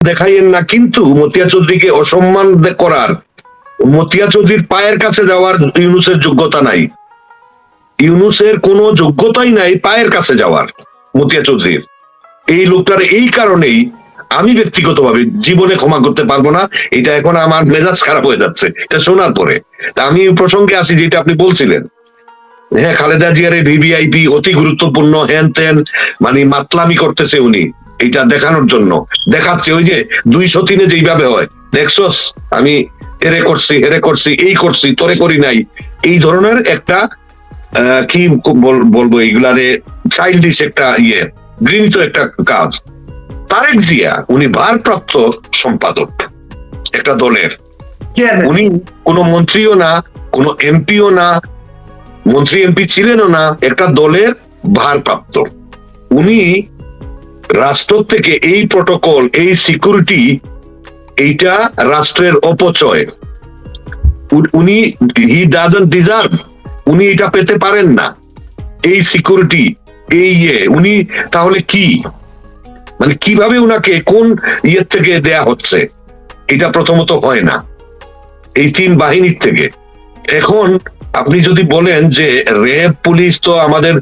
দেখাইয়েন না, কিন্তু মতিয়া চৌধুরীকে অসম্মান করার, মতিয়া চৌধুরীর পায়ের কাছে যাওয়ার ইউনূসের যোগ্যতা নাই। ইউনূসের কোনো যোগ্যতাই নাই পায়ের কাছে যাওয়ার মতিয়া চৌধুরীর। এই লোকটার এই কারণেই আমি ব্যক্তিগতভাবে জীবনে ক্ষমা করতে পারবো না। এটা এখন আমার মেজাজ খারাপ হয়ে যাচ্ছে এটা শোনার পরে। তা আমি প্রসঙ্গে আসি, যেটা আপনি বলছিলেন, হ্যাঁ খালেদা জিয়ার ভিভিআইপি অতি গুরুত্বপূর্ণ, হ্যান ত্যান, মানে মাতলামি করতেছে উনি, এটা দেখানোর জন্য দেখাচ্ছে। ওই যে 203-এ যেইভাবে হয়, দেখছস আমি এরে করছি হেরে করছি এই করছি তোরে করি নাই, এই ধরনের একটা কি বলবো এইগুলারে চাইল্ডিশ একটা ঘৃণিত একটা কাজ। তারেক জিয়া উনি ভারপ্রাপ্ত সম্পাদক একটা দলের, উনি কোনো মন্ত্রীও না, কোনো এমপিও না, মন্ত্রী এমপি ছিলেনও না, একটা দলের ভারপ্রাপ্ত। উনি রাষ্ট্র থেকে এই প্রটোকল, এই সিকিউরিটি, এইটা রাষ্ট্রের অপচয়। উনি হি ডাজন্ট ডিজার্ভ, উনি এটা পেতে পারেন না, এই সিকিউরিটি, এই উনি তাহলে কি, মানে কিভাবে উনাকে কোন থেকে দেয়া হচ্ছে? এটা প্রথমত হয় না এই 3 বাহিনীর থেকে। এখন আপনি যদি বলেন যে র্যাব পুলিশ, তো আমাদের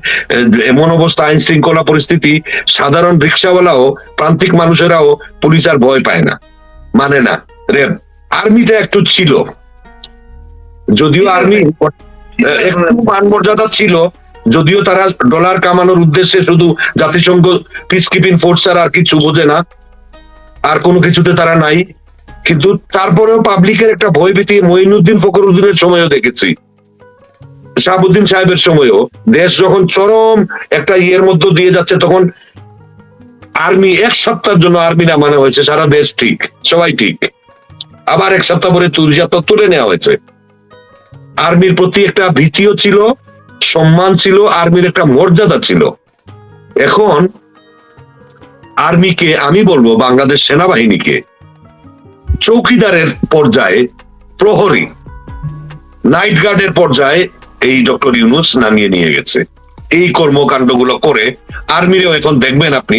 এমন অবস্থা, আইন শৃঙ্খলা পরিস্থিতি, সাধারণ রিক্সাওয়ালাও, প্রান্তিক মানুষেরাও পুলিশ আর ভয় পায় না, মানে না। র্যাব, আর্মিতে একটু ছিল, যদিও আর্মি একটু মান মর্যাদা ছিল, যদিও তারা ডলার কামানোর উদ্দেশ্যে শুধু জাতিসংঘ পিস কিপিং ফোর্স আর কিছু বোঝে না, আর কোনো কিছুতে তারা নাই। কিন্তু তারপরেও পাবলিকের একটা ভয়ভীতি, মঈনুদ্দিন ফখরুদ্দিনের সময়ও দেখেছি, শাহাবুদ্দিন সাহেবের সময়ও, দেশ যখন চরম একটা মধ্য দিয়ে যাচ্ছে, তখন আর্মি 1 সপ্তাহের জন্য আর্মি না মানে হয়েছে, সারা দেশ ঠিক, সবাই ঠিক, আবার 1 সপ্তাহ পরে 2 সপ্তাহ তুলে নেওয়া হয়েছে। আর্মির প্রতি একটা ভীতিও ছিল, সম্মান ছিল, আর্মির একটা মর্যাদা ছিল। এখন আর্মিকে আমি বলবো, বাংলাদেশ সেনাবাহিনীকে চৌকিদারের পর্যায়ে, প্রহরী, নাইট গার্ডের পর্যায়ে এই ডক্টর ইউনূস নামিয়ে নিয়ে গেছে। এই কর্মকাণ্ডগুলো করে আর্মিরেও এখন দেখবেন আপনি,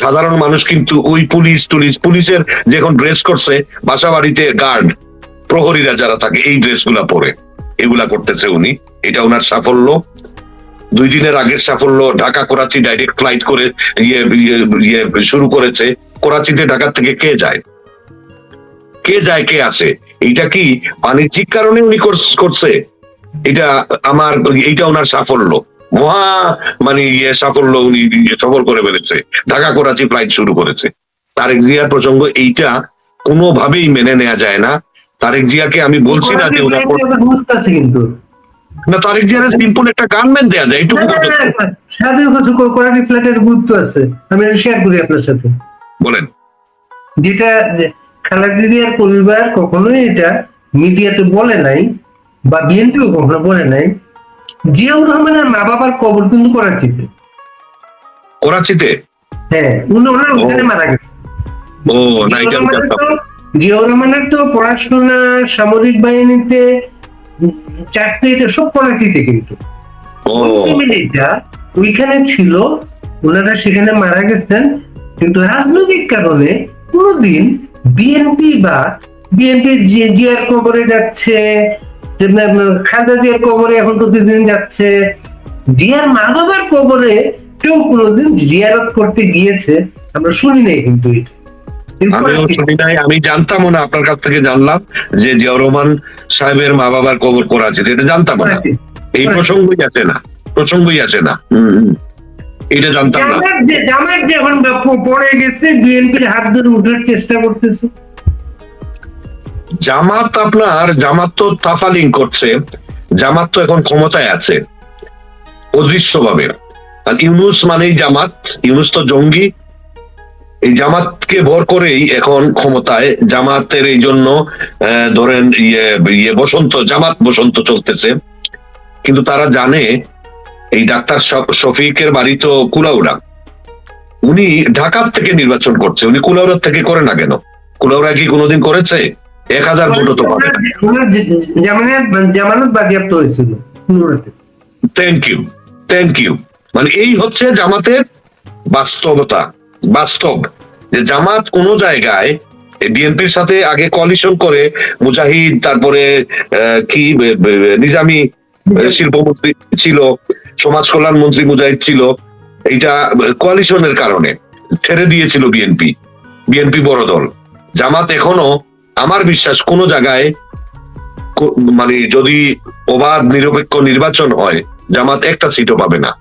সাধারণ মানুষ কিন্তু ওই পুলিশের যে এখন ড্রেস করছে, বাসা বাড়িতে গার্ড প্রহরীরা যারা থাকে এই ড্রেসগুলা পরে এগুলা করতেছে উনি। এটা ওনার সাফল্য, 2 দিনের আগের সাফল্য। ঢাকা করাচি ডাইরেক্ট ফ্লাইট করে শুরু করেছে। করাচিতে ঢাকা থেকে কে যায় কে আসে? এইটা কি বাণিজ্যিক কারণে উনি করছে? এটা এইটা ওনার সাফল্য, মহা মানে সাফল্য, উনি সফল করে ফেলেছে, ঢাকা করাচি ফ্লাইট শুরু করেছে। তারেক জিয়ার প্রসঙ্গ এইটা কোনোভাবেই মেনে নেওয়া যায় না। তারেক জিয়াকে আমি বলছি না যে কিন্তু না, তারেক জিয়ার সিম্পল একটা গানম্যান দেয়া যায়, এইটুকু করাচি ফ্লাইটের গুরুত্ব আছে, আমি শেয়ার করি আপনার সাথে। বলেন। যেটা খালেদা জিয়ার পরিবার কখনোই এটা মিডিয়াতে বলে নাই, বা বিএনপিও কখনো বলে নাই, জিয়াউর রহমানের মা বাবার কবর কিন্তু করাচিতে। হ্যাঁ, ওনারা ওখানে মারা গেছে। জিয়াউর রহমানের তো পড়াশোনা, সামরিক বাহিনীতে চাকরি, এটা সব করাচিতে, কিন্তু ওইখানে ছিল, ওনারা সেখানে মারা গেছেন। কিন্তু রাজনৈতিক কারণে কোনদিন বিএনপি জিয়ার কবরে যাচ্ছে, খালেদা জিয়ার কবরে এখন প্রতিদিন যাচ্ছে, জিয়ার মা বাবার কবরে কেউ কোনোদিন জিয়ারত করতে গিয়েছে আমরা শুনি নাই। কিন্তু আমি জানতাম না, আপনার কাছ থেকে জানলাম যে জিয়াউর রহমান সাহেবের মা বাবার কবর করাচিতে, এটা জানতাম না। এই প্রসঙ্গই আছে না, এটা জানতাম না। জামাত যে এখন পড়ে গেছে, বিএনপির হাত ধরে উঠার চেষ্টা করতেছে। জামাত তো তাফালিং করছে, জামাত তো এখন ক্ষমতায় আছে অদৃশ্যভাবে। আর ইউনূস মানেই জামাত, ইউনূস তো জঙ্গি, এই জামাতকে ভর করেই এখন ক্ষমতায়। জামাতের এই জন্য ধরেন জামাত বসন্ত চলতেছে। কিন্তু তারা জানে এই ডাক্তার শফিকের বাড়ি তো কুলাউড়া, উনি ঢাকার থেকে নির্বাচন করছে, উনি কুলাউড়ার থেকে করে না কেন? কুলাউড়া কি কোনোদিন করেছে? 1000 ভোটও তো পাবে না। জামানত বাজেয়াপ্ত হয়েছিল। Thank you. মানে এই হচ্ছে জামাতের বাস্তবতা, বাস্তব। যে জামাত কোন জায়গায় বিএনপির সাথে আগে কোয়ালিশন করে মুজাহিদ, তারপরে কি নিজামী শিল্পমন্ত্রী ছিল, সমাজ কল্যাণ মন্ত্রী মুজাহিদ ছিল, এইটা কোয়ালিশনের কারণে ছেড়ে দিয়েছিল বিএনপি বড় দল। জামাত এখনো আমার বিশ্বাস কোন জায়গায় মানে যদি অবাধ নিরপেক্ষ নির্বাচন হয় জামাত একটা সিটও পাবে না।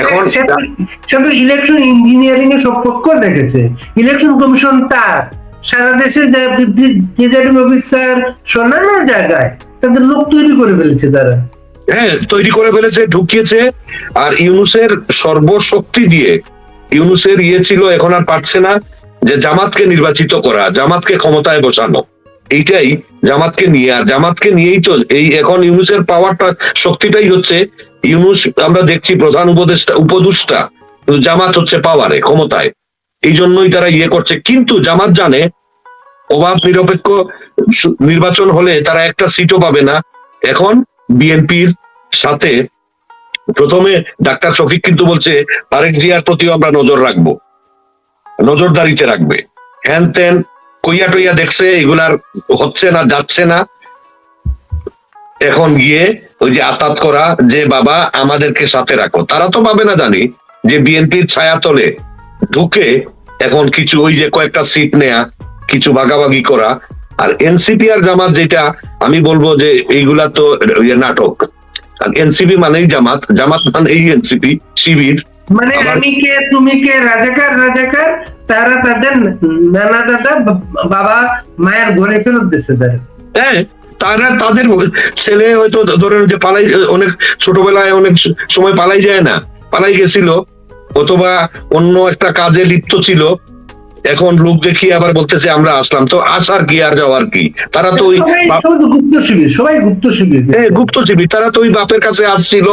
এখন শুধু ইলেকশন ইঞ্জিনিয়ারিং এ সব পক্ষ দেখেছে, ইলেকশন কমিশন তার সারা দেশে যা প্রিজাইডিং অফিসার অন্যান্য জায়গায় তাদের লোক তৈরি করে ফেলেছে তারা। হ্যাঁ, তৈরি করে ফেলেছে, ঢুকিয়েছে। আর ইউনূসের সর্বশক্তি দিয়ে ইউনূসের ছিল, এখন আর পারছে না যে জামাতকে নির্বাচিত করা, জামাতকে ক্ষমতায় বসানো। এইটাই জামাতকে নিয়ে, আর জামাতকে নিয়েই তো এই এখন ইউনূসের পাওয়ারটা, শক্তিটাই হচ্ছে ইউনূস। আমরা দেখছি প্রধান উপদেষ্টা জামাত হচ্ছে পাওয়ারে, ক্ষমতায়, এই জন্যই তারা করছে। কিন্তু জামাত জানে অবাধ নিরপেক্ষ নির্বাচন হলে তারা একটা সিটও পাবে না। এখন বিএনপির সাথে প্রথমে ডাক্তার শফিক কিন্তু বলছে তারেক জিয়ার প্রতিও আমরা নজর রাখবো, নজরদারিতে রাখবে, হ্যান ত্যান কইয়া টইয়া দেখছে, এগুলার হচ্ছে না, যাচ্ছে না। এখন গিয়ে ওই যে আতাত করা যে বাবা আমাদেরকে সাথে রাখো, তারা তো পাবে না জানি যে বিএনপির ছায়া তলে ঢুকে এখন কিছু ওই যে কয়েকটা সিট নেয়া, কিছু ভাগাভাগি করা। আর এনসিপি আর জামাত, যেটা আমি বলবো যে এইগুলা তো নাটক। এনসিপি মানেই জামাত, জামাত মানেই এনসিপি, শিবির। মানে আমি কে তুমি কে, রাজাকার রাজাকার, তারা তাদের নানা দাদা বাবা মায়ের ঘরে ফেরত দিচ্ছে তারা। হ্যাঁ, তারা তাদের ছেলে হয়তো ধরেন যে পালাই, অনেক ছোটবেলায় অনেক সময় পালাই যায় না, পালাই গেছিল, অথবা অন্য একটা কাজে লিপ্ত ছিল, এখন লোক দেখিয়ে আবার বলতেছে আমরা আসলাম। তো আসার কি আর যাওয়ার কি, তারা তো ওই গুপ্ত শিবির, সবাই গুপ্ত শিবির। হ্যাঁ, গুপ্ত শিবির। তারা তো ওই বাপের কাছে আসছিল,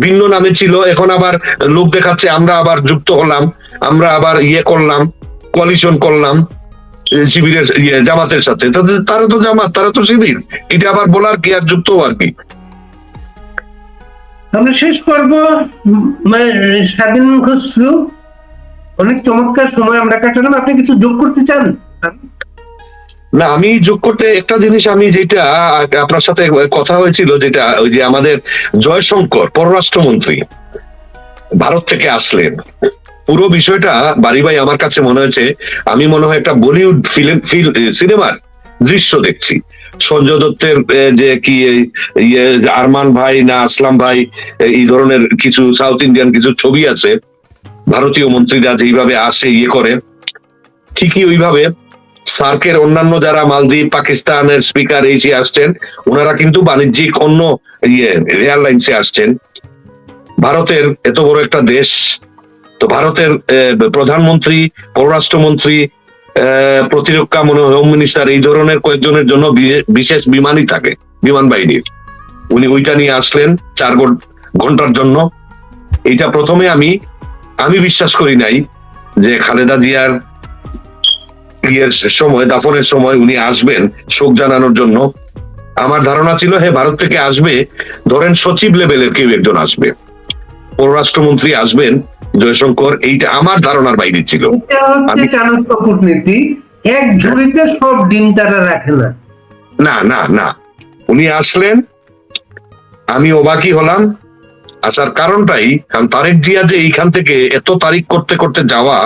ভিন্ন নামে ছিল, এখন আবার লোক দেখাচ্ছে আমরা আবার যুক্ত হলাম, আমরা আবার করলাম, কোয়ালিশন করলাম শিবিরের জামাতের সাথে। তারা তো জামাত, তারা তো শিবির, এটা আবার বলার কি আর যুক্ত হওয়ার কি। আমরা শেষ করব স্বাধীন খসরু, অনেক চমৎকার সময় আমরা কাটালাম। আপনি কিছু যোগ করতে চান? না, আমি যোগ করতে একটা জিনিস, আমি যেটা আপনার সাথে কথা হয়েছিল, যেটা ওই যে আমাদের জয়শঙ্কর পররাষ্ট্রমন্ত্রী ভারত থেকে আসলেন, পুরো বিষয়টা বাড়ি ভাই আমার কাছে মনে হয়েছে আমি মনে হয় একটা বলিউড সিনেমার দৃশ্য দেখছি। সঞ্জয় দত্তের যে কি আরমান ভাই না আসলাম ভাই, এই ধরনের কিছু সাউথ ইন্ডিয়ান কিছু ছবি আছে, ভারতীয় মন্ত্রীরা যেইভাবে আসে করে, ঠিকই ওইভাবে সার্কের অন্যান্য যারা মালদ্বীপ, পাকিস্তানের স্পিকার এই আসছেন, ওনারা কিন্তু বাণিজ্যিক অন্য এয়ারলাইন্সে আসছেন। ভারতের এত বড় একটা দেশ, তো ভারতের প্রধানমন্ত্রী, পররাষ্ট্রমন্ত্রী, প্রতিরক্ষা মনে হয় হোম মিনিস্টার, এই ধরনের কয়েকজনের জন্য বিশেষ বিমানই থাকে, বিমান বাহিনীর। উনি ওইটা নিয়ে আসলেন 4 ঘন্টার জন্য। এইটা প্রথমে আমি বিশ্বাস করি নাই যে খালেদা জিয়ার সময়, দাফনের সময় উনি আসবেন শোক জানানোর জন্য। আমার ধারণা ছিল হ্যাঁ ভারত থেকে আসবে, ধরেন সচিব লেভেলের কেউ একজন আসবে, পররাষ্ট্রমন্ত্রী আসবেন, জয়শঙ্কর, এইটা আমার ধারণার বাইরে ছিল। চাণক্য কূটনীতি, এক ঝুড়িতে সব ডিম তারা রাখে না। না না না, উনি আসলেন, আমি অবাকই হলাম। আসার কারণটাই কারণ তারেক জিয়া যে এইখান থেকে এত তারিখ করতে করতে যাওয়া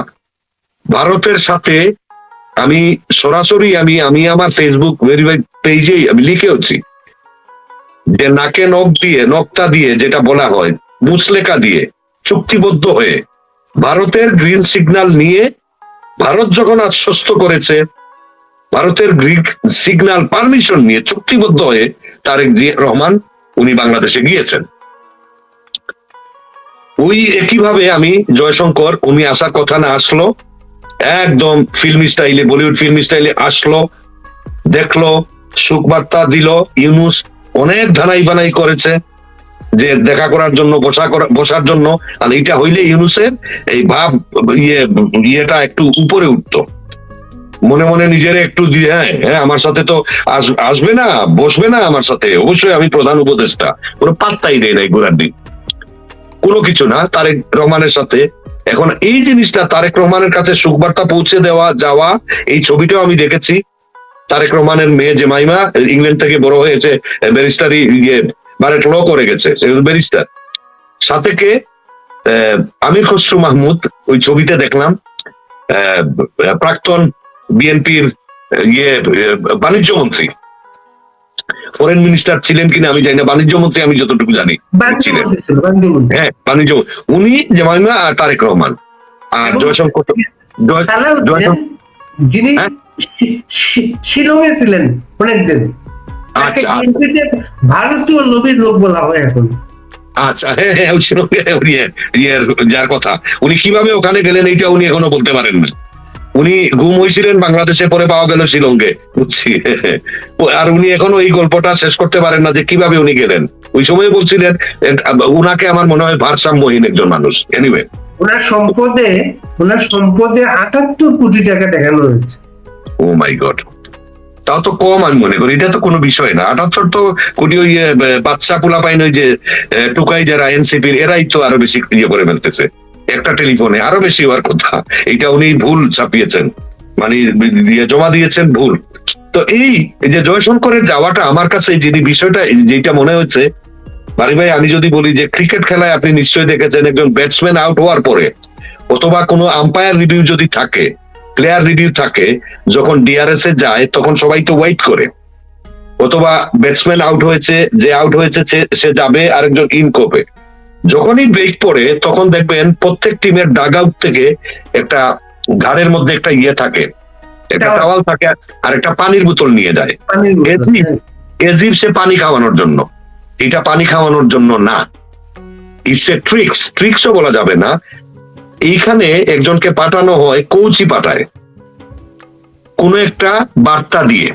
ভারতের সাথে, আমি সরাসরি আমি আমার ফেসবুক ভেরিফাইড পেজেই আমি লিখেওছি যে নাকে নকটা দিয়ে যেটা বলা হয়, মুচলেকা দিয়ে চুক্তিবদ্ধ হয়ে ভারতের গ্রিন সিগন্যাল নিয়ে, ভারত যখন আশ্বস্ত করেছে, ভারতের গ্রিন সিগন্যাল পারমিশন নিয়ে চুক্তিবদ্ধ হয়ে তারেক জিয়া রহমান উনি বাংলাদেশে গিয়েছেন। ওই একইভাবে আমি জয়শঙ্কর, উনি আসার কথা না, আসলো একদম ফিল্মি স্টাইলে, বলিউড ফিল্মি স্টাইলে আসলো, দেখলো, সুখবার্তা দিল। ইউনূস অনেক ধানাই বানাই করেছে যে দেখা করার জন্য, বসার জন্য। আর এইটা হইলে ইউনূসের এই ভাব ইয়েটা একটু উপরে উঠতো, মনে মনে নিজের একটু দিয়ে হ্যাঁ আমার সাথে তো আসবে না, বসবে না আমার সাথে, অবশ্যই আমি প্রধান উপদেষ্টা, কোনো পাত্তাই দেয় নাই গোড়ার দিন, কোনো কিছু না। তারেক রহমানের সাথে এখন এই জিনিসটা তারেক রহমানের কাছে সুখবার্তা পৌঁছে দেওয়া যাওয়া, এই ছবিটাও আমি দেখেছি। তারেক রহমানের মেয়ে জেমাইমা ইংল্যান্ড থেকে বড় হয়েছে, ব্যারিস্টারি বারেট ল করে গেছে, ব্যারিস্টার। সাথে কে আমির খসরু মাহমুদ, ওই ছবিতে দেখলাম প্রাক্তন বিএনপির বাণিজ্য মন্ত্রী, ফরেন মিনিস্টার ছিলেন কিনা আমি জানি না, বাণিজ্য মন্ত্রী আমি যতটুকু জানি ছিলেন। হ্যাঁ, বাণিজ্য, উনি জেমাইমা আর তারেক রহমান আর জয়শঙ্কর, যিনি শিলংয়ে ছিলেন অনেকদিন, আচ্ছা ভারতীয় লবির লোক বলা হয় এখন। আচ্ছা, হ্যাঁ হ্যাঁ, যার কথা, উনি কিভাবে ওখানে গেলেন এইটা উনি এখনো বলতে পারেন না। উনি গুম হয়েছিলেন বাংলাদেশে, পরে পাওয়া গেল শিলংয়ে, বুঝছি। আর উনি এখনো এই গল্পটা শেষ করতে পারেন না যে কিভাবে উনি গেলেন। ওই সময় বলছিলেন, উনাকে আমার মনে হয় ভারসাম্যহীন একজন মানুষ। এনিওয়ে, ওনার সম্পদে 78 কোটি টাকা দেখানো হয়েছে। ও মাই গড, তাও তো কম আমি মনে করি, এটা তো কোনো বিষয় না। 78 তো কোটি, ওই বাচ্চা পোলা পাইন, ওই যে টুকাই যারা এনসিপির, এরাই তো আরো বেশি ইয়ে করে ফেলতেছে একটা টেলিফোনে, আরো বেশি হওয়ার কথা। এটা উনি ভুল ছাপিয়েছেন, মানে জমা দিয়েছেন ভুল। তো এই যে জয়শঙ্করের যাওয়াটা আমার কাছে যিনি বিষয়টা যেটা মনে হচ্ছে, বাড়ি ভাই, আমি যদি বলি যে ক্রিকেট খেলায় আপনি নিশ্চয়ই দেখেছেন, একজন ব্যাটসম্যান আউট হওয়ার পরে অথবা কোনো আম্পায়ার রিভিউ যদি থাকে, প্লেয়ার রিভিউ থাকে, যখন ডিআরএস এ যায় তখন সবাই তো ওয়েট করে, অথবা ব্যাটসম্যান আউট হয়েছে, যে আউট হয়েছে সে যাবে, আরেকজন ইন করবে। যখনই ব্রেক পড়ে তখন দেখবেন প্রত্যেক টিমের ডাগ আউট থেকে একটা ঘাড়ের মধ্যে একটা ইয়ে থাকে, একটা টাওয়াল থাকে, আর একটা পানির বোতল নিয়ে যায়, এজিভ সে পানি খাওয়ানোর জন্য। এটা পানি খাওয়ানোর জন্য না, ইটস এ ট্রিক্সও বলা যাবে না। এইখানে একজনকে পাঠানো হয়, কোচই পাঠায় কোন একটা বার্তা দিয়ে,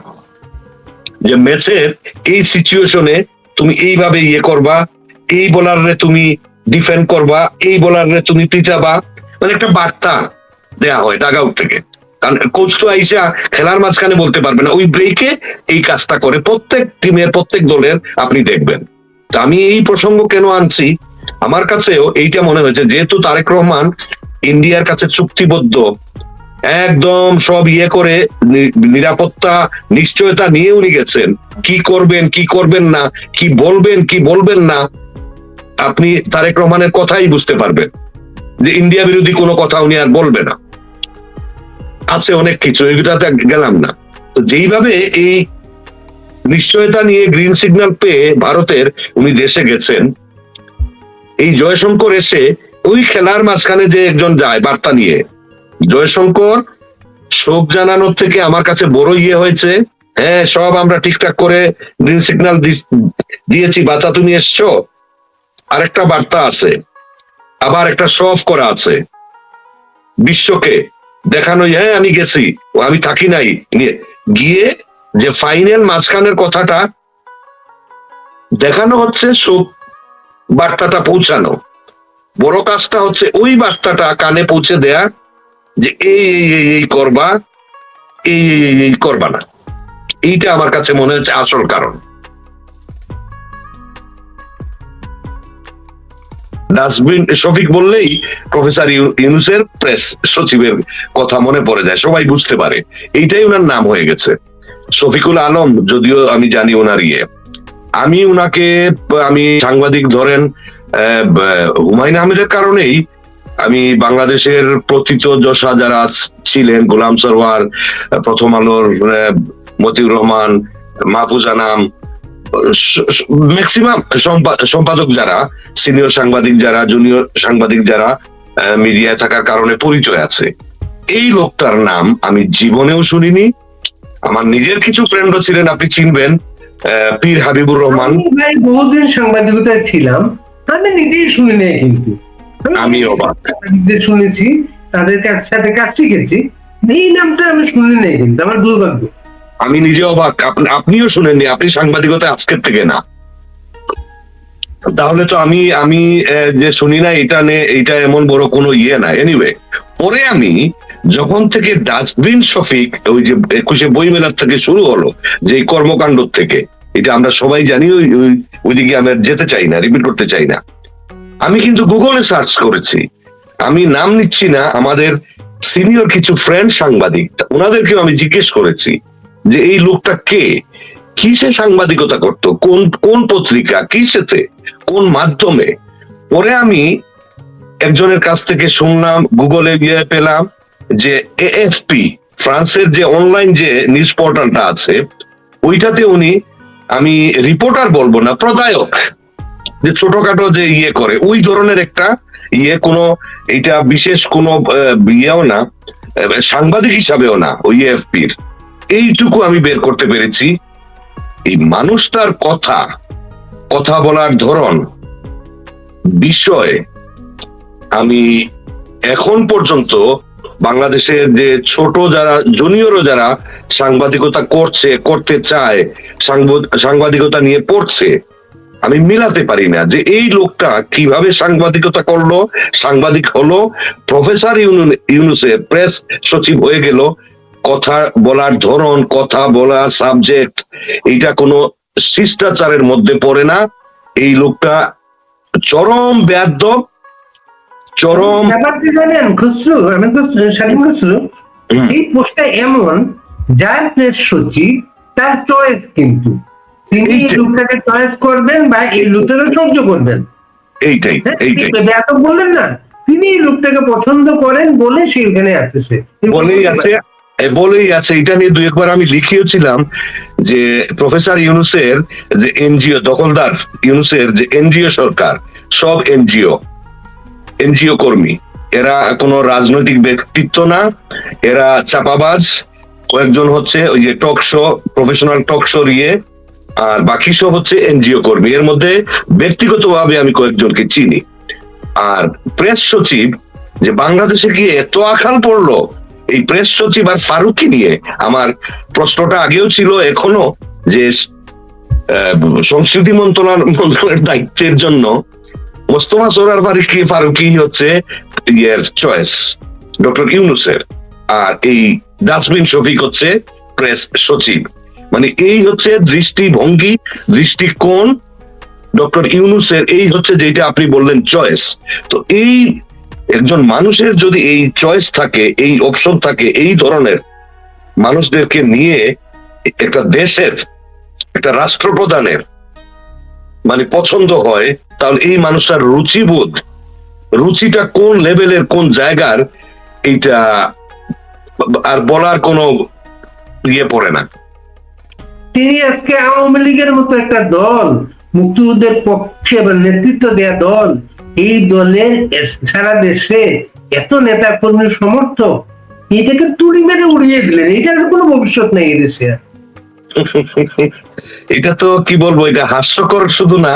যে ম্যাচের এই সিচুয়েশনে তুমি এইভাবে ইয়ে করবা, এই বোলারে তুমি ডিফেন্ড করবা, এই বোলারে তুমি পিটাবা, মানে একটা বার্তা দেয়া হয় ডাগ আউট থেকে। কারণ কোচ তো আইসা খেলার মাঝখানে বলতে পারবে না, ওই ব্রেকে এই কাজটা করে প্রত্যেক টিমের, প্রত্যেক দলের, আপনি দেখবেন। তো আমি এই প্রসঙ্গ কেন আনছি, আমার কাছেও এইটা মনে হয়েছে, যেহেতু তারেক রহমান ইন্ডিয়ার কাছে চুক্তিবদ্ধ, একদম সব ইয়ে করে নিরাপত্তা নিশ্চয়তা নিয়ে উনি গেছেন, কি করবেন কি করবেন না, কি বলবেন কি বলবেন না, আপনি তারেক রহমানের কথাই বুঝতে পারবেন যে ইন্ডিয়া বিরোধী কোনো কথা উনি আর বলবে না। আছে অনেক কিছু, এগুলাতে গেলাম না। তো যেইভাবে এই নিশ্চয়তা নিয়ে গ্রিন সিগন্যাল পেয়ে ভারতের উনি দেশে গেছেন, এই জয়শঙ্কর এসে ওই খেলার মাঝখানে যে একজন যায় বার্তা নিয়ে, জয়শঙ্কর শোক জানানোর থেকে আমার কাছে বড় ইয়ে হয়েছে, হ্যাঁ সব আমরা ঠিকঠাক করে গ্রিন সিগন্যাল দিয়েছি, বাচ্চা তুমি এসছো, আরেকটা বার্তা আছে, আবার একটা শো অফ করা আছে, বিশ্বকে দেখানো, হ্যাঁ আমি গেছি, আমি থাকি নাই, গিয়ে যে ফাইনাল মাঝখানের কথাটা দেখানো হচ্ছে, শোক বার্তাটা পৌঁছানো। বড় কাজটা হচ্ছে ওই বার্তাটা কানে পৌঁছে দেয়া, যে এই করবা, এই করবা না। এইটা আমার কাছে মনে হচ্ছে আসল কারণ। ডাস্টবিন শফিক বললেই প্রফেসর ইউনূসের প্রেস সচিবের কথা মনে পড়ে যায়, সবাই বুঝতে পারে এইটাই ওনার নাম হয়ে গেছে, শফিকুল আলম। যদিও আমি জানি ওনার ইয়ে, আমি ওনাকে, আমি সাংবাদিক ধরেন হুমায়ুন আহমেদের কারণেই আমি বাংলাদেশের প্রথিত যশা যারা ছিলেন, গোলাম সরওয়ার, প্রথম আলোর মতিউর রহমান, মাহফুজা নাম, ম্যাক্সিমাম সম্পাদক যারা, সিনিয়র সাংবাদিক যারা, জুনিয়র সাংবাদিক যারা মিডিয়ায় থাকার কারণে পরিচয় আছে, এই লোকটার নাম আমি জীবনেও শুনিনি। আমার নিজের কিছু ফ্রেন্ডও ছিলেন, আপনি চিনবেন, পীর হাবিবুর রহমান। বহুদিন সাংবাদিকতায় ছিলাম, আমি নিজেই শুনি নাই, কিন্তু আমি অবাক, শুনেছি, তাদের সাথে কাজ শিখেছি, এই নামটা আমি শুনি নাই, কিন্তু আমার দুর্ভাগ্য। আমি নিজে অবাক, আপনিও শুনেননি, আপনি সাংবাদিকতা আজকের থেকে না, তাহলে তো আমি যে শুনি না এটা এমন বড় কোনো ইয়ে না। এনিওয়ে, পরে আমি যখন থেকে ডাস্টবিন শফিক, ওই যে 21শে বই মেলার থেকে শুরু হলো, যে কর্মকাণ্ড থেকে, এটা আমরা সবাই জানি, ওইদিকে আমরা যেতে চাই না, রিপিট করতে চাই না। আমি কিন্তু গুগলে সার্চ করেছি, আমি নাম নিচ্ছি না, আমাদের সিনিয়র কিছু ফ্রেন্ড সাংবাদিক, ওনাদেরকেও আমি জিজ্ঞেস করেছি যে এই লোকটা কে, কিসে সাংবাদিকতা করত, কোন কোন পত্রিকা, কিসেতে, কোন মাধ্যমে। পরে আমি একজনের কাছ থেকে শুনলাম, গুগলে গিয়ে পেলাম যে এএফপি, ফ্রান্সের যে অনলাইন যে নিউজ পোর্টালটা আছে, ওইটাতে উনি, আমি রিপোর্টার বলবো না, প্রদায়ক, যে ছোটখাটো যে ইয়ে করে ওই ধরনের একটা ইয়ে, কোনো এটা বিশেষ কোনো ইয়েও না, সাংবাদিক হিসাবেও না ওই এএফপির। এইটুকু আমি বের করতে পেরেছি। এই মানুষটার কথা, কথা বলার ধরন, বিষয়, আমি এখন পর্যন্ত বাংলাদেশের যে ছোট যারা জুনিয়রও যারা সাংবাদিকতা করছে, করতে চায়, সাংবাদিকতা নিয়ে পড়ছে, আমি মিলাতে পারি না যে এই লোকটা কিভাবে সাংবাদিকতা করলো, সাংবাদিক হলো, প্রফেসর ইউনূসে প্রেস সচিব হয়ে গেল। কথা বলার ধরন, কথা বলা সাবজেক্ট, এটা কোনো শিষ্টাচারের মধ্যে পড়ে না। এই লোকটা চরম বেয়াদব, চরম। ব্যাপারটি জানেন খসরু, আমি তো স্বাধীন খসরু, এই পোস্টটা এমন, যার প্রেস সচিব তার চয়েস, কিন্তু তিনি এই লোকটাকে চয়েস করবেন বা এই লোকটাকে সহ্য করবেন, এইটাই এইটাই এত বললেন না, তিনি এই লোকটাকে পছন্দ করেন বলে সেখানে আছে, সে বলেই আছে। এটা নিয়ে দুই একবার আমি লিখিয়েছিলাম যে প্রফেসর ইউনূসের যে এনজিও, দখলদার ইউনূসের যে এনজিও সরকার, সব এনজিও কর্মী, এরা কোনো রাজনৈতিক ব্যক্তিত্ব না, এরা চাপাবাজ। কয়েকজন হচ্ছে ওই যে talk show, professional talk show ইয়ে, আর বাকি সব হচ্ছে এনজিও কর্মী। এর মধ্যে ব্যক্তিগতভাবে আমি কয়েকজনকে চিনি। আর প্রেস সচিব, যে বাংলাদেশে গিয়ে এত আখাল পড়লো এই প্রেস সচিব আর ফারুকি নিয়ে, আমার প্রশ্নটা আগেও ছিল, এখনো, যে সংস্কৃতি মন্ত্রণালয়ের দায়িত্বের জন্য মোস্তফা সরোয়ার ফারুকি হচ্ছে ইয়ের চয়েস, ডক্টর ইউনূসের, আর এই ডাস্টবিন শফিক হচ্ছে প্রেস সচিব। মানে এই হচ্ছে দৃষ্টিভঙ্গি, দৃষ্টিকোণ ডক্টর ইউনূসের, এই হচ্ছে যেটা আপনি বললেন চয়েস। তো এই একজন মানুষের যদি এই চয়েস থাকে, এই অপশন থাকে, এই ধরনের মানুষদেরকে নিয়ে একটা দেশের, একটা রাষ্ট্রপ্রধানের মানে পছন্দ হয়, তাহলে এই মানুষটার রুচিবোধ, রুচিটা কোন লেভেলের, কোন জায়গার, এইটা আর বলার কোনো ইয়ে পড়ে না। তিনি আজকে আওয়ামী লীগের মতো একটা দল, মুক্তিযুদ্ধের পক্ষে নেতৃত্ব দেয়া দল, এই দলের সারা দেশে এত নেতা কর্মীর সমর্থক, এটাকে তুড়ি মেরে উড়িয়ে দিলেন। এটার কোনো ভবিষ্যৎ নেই এদেশে। এটা তো কি বলবো, এটা হাস্যকর শুধু না,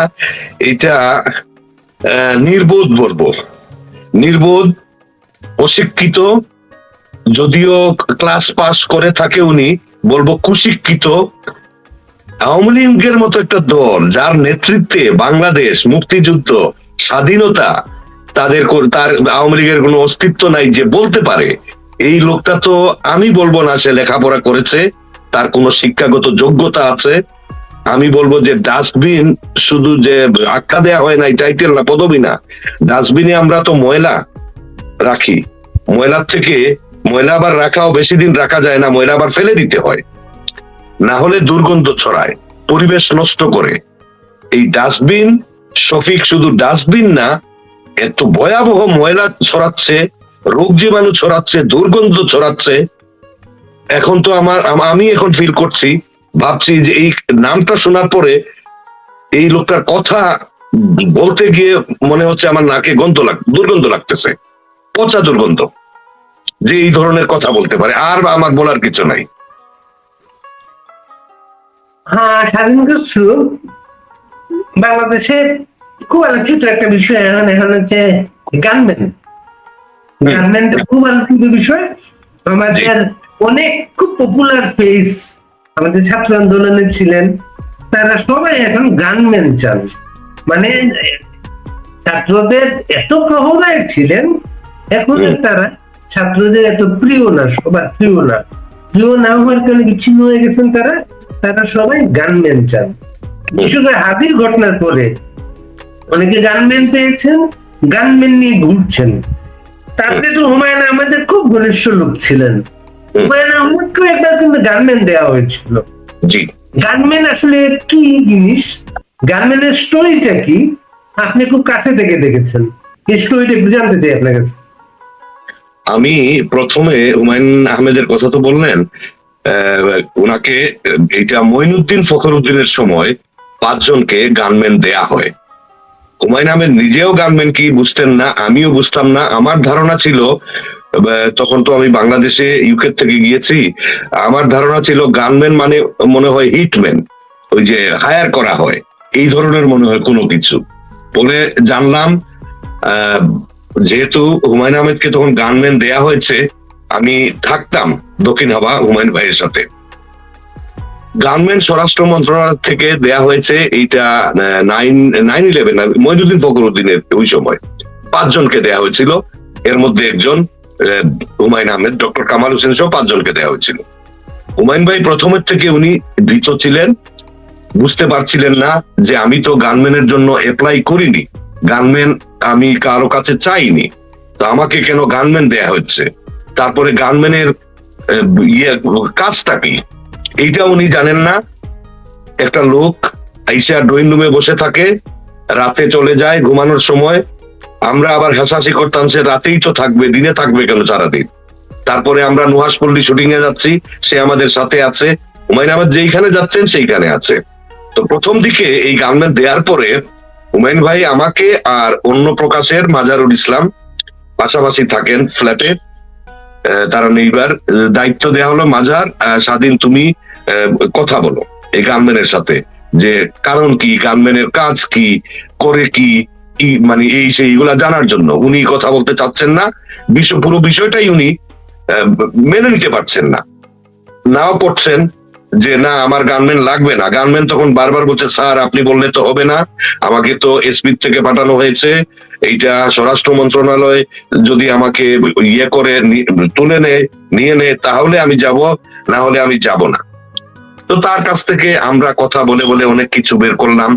এটা নির্বোধ বলবো, নির্বোধ, অশিক্ষিত, যদিও ক্লাস পাস করে থাকে উনি, বলবো কুশিক্ষিত। আওয়ামী লীগের মতো একটা দল, যার নেতৃত্বে বাংলাদেশ, মুক্তিযুদ্ধ, স্বাধীনতা, তার আওয়ামী লীগের কোনো অস্তিত্ব নাই যে বলতে পারে, এই লোকটা তো আমি বলবো না সে লেখাপড়া করেছে, তার কোনো শিক্ষাগত যোগ্যতা আছে। আমি বলবো যে ডাস্টবিন শুধু যে আখ্যা দেওয়া হয় না, টাইটেল না, পদবি না, ডাস্টবিনে আমরা তো ময়লা রাখি, ময়লার থেকে ময়লা আবার রাখাও বেশি দিন রাখা যায় না, ময়লা আবার ফেলে দিতে হয়, না হলে দুর্গন্ধ ছড়ায়, পরিবেশ নষ্ট করে। এই ডাস্টবিন শফিক শুধু ডাস্টবিন না, এত ভয়াবহ ময়লা ছড়াচ্ছে, রোগ জীবাণু ছড়াচ্ছে, দুর্গন্ধ ছড়াচ্ছে। এখন তো আমি এখন ফিল করছি, ভাবছি যে এই নামটা শোনার পরে এই লোকটার কথা বলতে গিয়ে মনে হচ্ছে আমার নাকে দুর্গন্ধ লাগতেছে, পচা দুর্গন্ধ, যে এই ধরনের কথা বলতে পারে। আর আমার বলার কিছু নাই। হ্যাঁ, স্বাধীন খসরু, বাংলাদেশে খুব আলোচিত একটা বিষয় এখন হচ্ছে গানম্যান খুব আলোচিত বিষয়। আমাদের অনেক খুব পপুলার ফেস আমাদের ছাত্র আন্দোলনে ছিলেন, তারা সবাই এখন গানম্যান চান। মানে ছাত্রদের এত প্রভাবক ছিলেন, এখন তারা ছাত্রদের এত প্রিয় না, সবার প্রিয় না হওয়ার কারণে বিচ্ছিন্ন হয়ে গেছেন তারা সবাই গানম্যান চান। বিশেষ করে হাদির ঘটনার পরে অনেকে গানম্যান পেয়েছেন, গানম্যান নিয়ে ঘুরছেন। তারপরে তো হুমায়ুন আহমেদের খুব ঘনিষ্ঠ লোক ছিলেন। হুমায়ুন আহমেদকে একবার কিন্তু গানম্যান দেওয়া হয়েছিল। জি, গানম্যান আসলে কি জিনিস, গানম্যানের স্টোরিটা কি, আপনি খুব কাছে থেকে দেখেছেন, এই স্টোরিটা জানতে চাই আপনার কাছে। আমি প্রথমে হুমায়ুন আহমেদের কথা তো বললেন, ওনাকে এটা মঈনুদ্দিন ফখরুদ্দিনের সময় 5 জনকে গানম্যান দেয়া হয়। হুমায়ুন আহমেদ নিজেও গানম্যান কি বুঝতেন না, আমিও বুঝতাম না। আমার ধারণা ছিল, তখন তো আমি বাংলাদেশে ইউকে থেকে গিয়েছি, আমার ধারণা ছিল গানম্যান মানে মনে হয় হিটম্যান, ওই যে হায়ার করা হয় এই ধরনের মনে হয় কোনো কিছু। পরে জানলাম যেহেতু হুমায়ুন আহমেদকে তখন গানম্যান দেয়া হয়েছে, আমি থাকতাম দক্ষিণ হাওয়া হুমায়ুন ভাইয়ের সাথে। গানম্যান স্বরাষ্ট্র মন্ত্রণালয় থেকে দেয়া হয়েছে এইটা 9/11 মঈনুদ্দিন ফখরুদ্দিনের ওই সময় 5 জনকে দেয়া হয়েছিল। এর মধ্যে একজন হুমায়ুন আহমেদ, ডক্টর কামাল হোসেন সহ 5 জনকে দেওয়া হয়েছিল। হুমায়ুন ভাই প্রথমের থেকে উনি ভীত ছিলেন, বুঝতে পারছিলেন না যে আমি তো গানম্যানের জন্য অ্যাপ্লাই করিনি, গানম্যান আমি কারো কাছে চাইনি, তো আমাকে কেন গানম্যান দেয়া হচ্ছে, তারপরে গানম্যানের কাজটা কি এইটা উনি জানেন না। একটা লোক আইসা ড্রয়িং রুমে বসে থাকে, রাতে চলে যায় ঘুমানোর সময়, আমরা আবার হাসাহাসি করতাম সে রাতেই তো থাকবে, দিনে থাকবে কেন সারাদিন। তারপরে আমরা নুহাসপল্লী শুটিং এ যাচ্ছি, সে আমাদের সাথে আছে, হুমায়ুন আহমেদ যেইখানে যাচ্ছেন সেইখানে আছে। তো প্রথম দিকে এই গানম্যান দেওয়ার পরে হুমায়ুন ভাই আমাকে আর অন্য প্রকাশের মাজারুল ইসলাম পাশাপাশি থাকেন ফ্ল্যাটে, তারা নেইবার, দায়িত্ব দেওয়া হলো মাজার স্বাধীন তুমি কথা বলো এই গানম্যানের সাথে, যে কারণ কি, গানম্যানের কাজ কি, করে কি কি মানে এই সেইগুলা জানার জন্য। উনি কথা বলতে চাচ্ছেন না, পুরো বিষয়টাই উনি মেনে নিতে পারছেন না, নাও করছেন যে না আমার গানম্যান লাগবে না। গানম্যান তখন বারবার বলছে স্যার আপনি বললে তো হবে না, আমাকে তো এসপি থেকে পাঠানো হয়েছে, এইটা স্বরাষ্ট্র মন্ত্রণালয় যদি আমাকে ইয়ে করে তুলে নেয়, নিয়ে নেয়, তাহলে আমি যাব, না হলে আমি যাব না। তো তার কাছ থেকে আমরা কথা বলে বলে অনেক কিছু বের করলাম,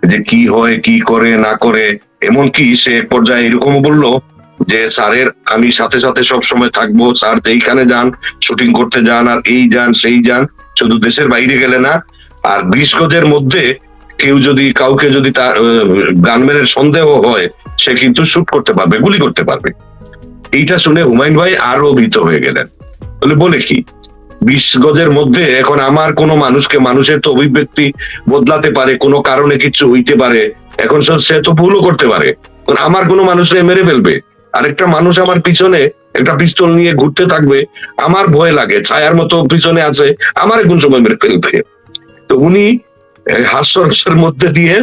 যে কি হয় কি করে না করে। এমনকি সে এক পর্যায়ে এরকমও বললো যে স্যারের আমি সাথে সাথে সব সময় থাকবো, স্যার যেইখানে যান শুটিং করতে যান, আর এই যান সেই যান, শুধু দেশের বাইরে গেলে না। আর 20 গজের মধ্যে কেউ যদি কাউকে যদি তার গানম্যানের সন্দেহ হয়, সে কিন্তু শুট করতে পারবে, গুলি করতে পারবে। এইটা শুনে হুমায়ুন ভাই আরো ভীত হয়ে গেলেন, বলে কি 20 গজের মধ্যে, এখন আমার কোনো মানুষকে, মানুষের তো অভিব্যক্তি বদলাতে পারে, কোনো কারণে কিছু হইতে পারে, এখন সে তো ভুলও করতে পারে, আমার কোনো মানুষকে মেরে ফেলবে, আরেকটা মানুষ আমার পিছনে একটা পিস্তল নিয়ে ঘুরতে থাকবে, আমার ভয় লাগে, ছায়ার মতো পিছনে আছে, আমার কোন সময় মেরে ফেলবে। তো উনি হাস্যরসের মধ্যে দিয়ে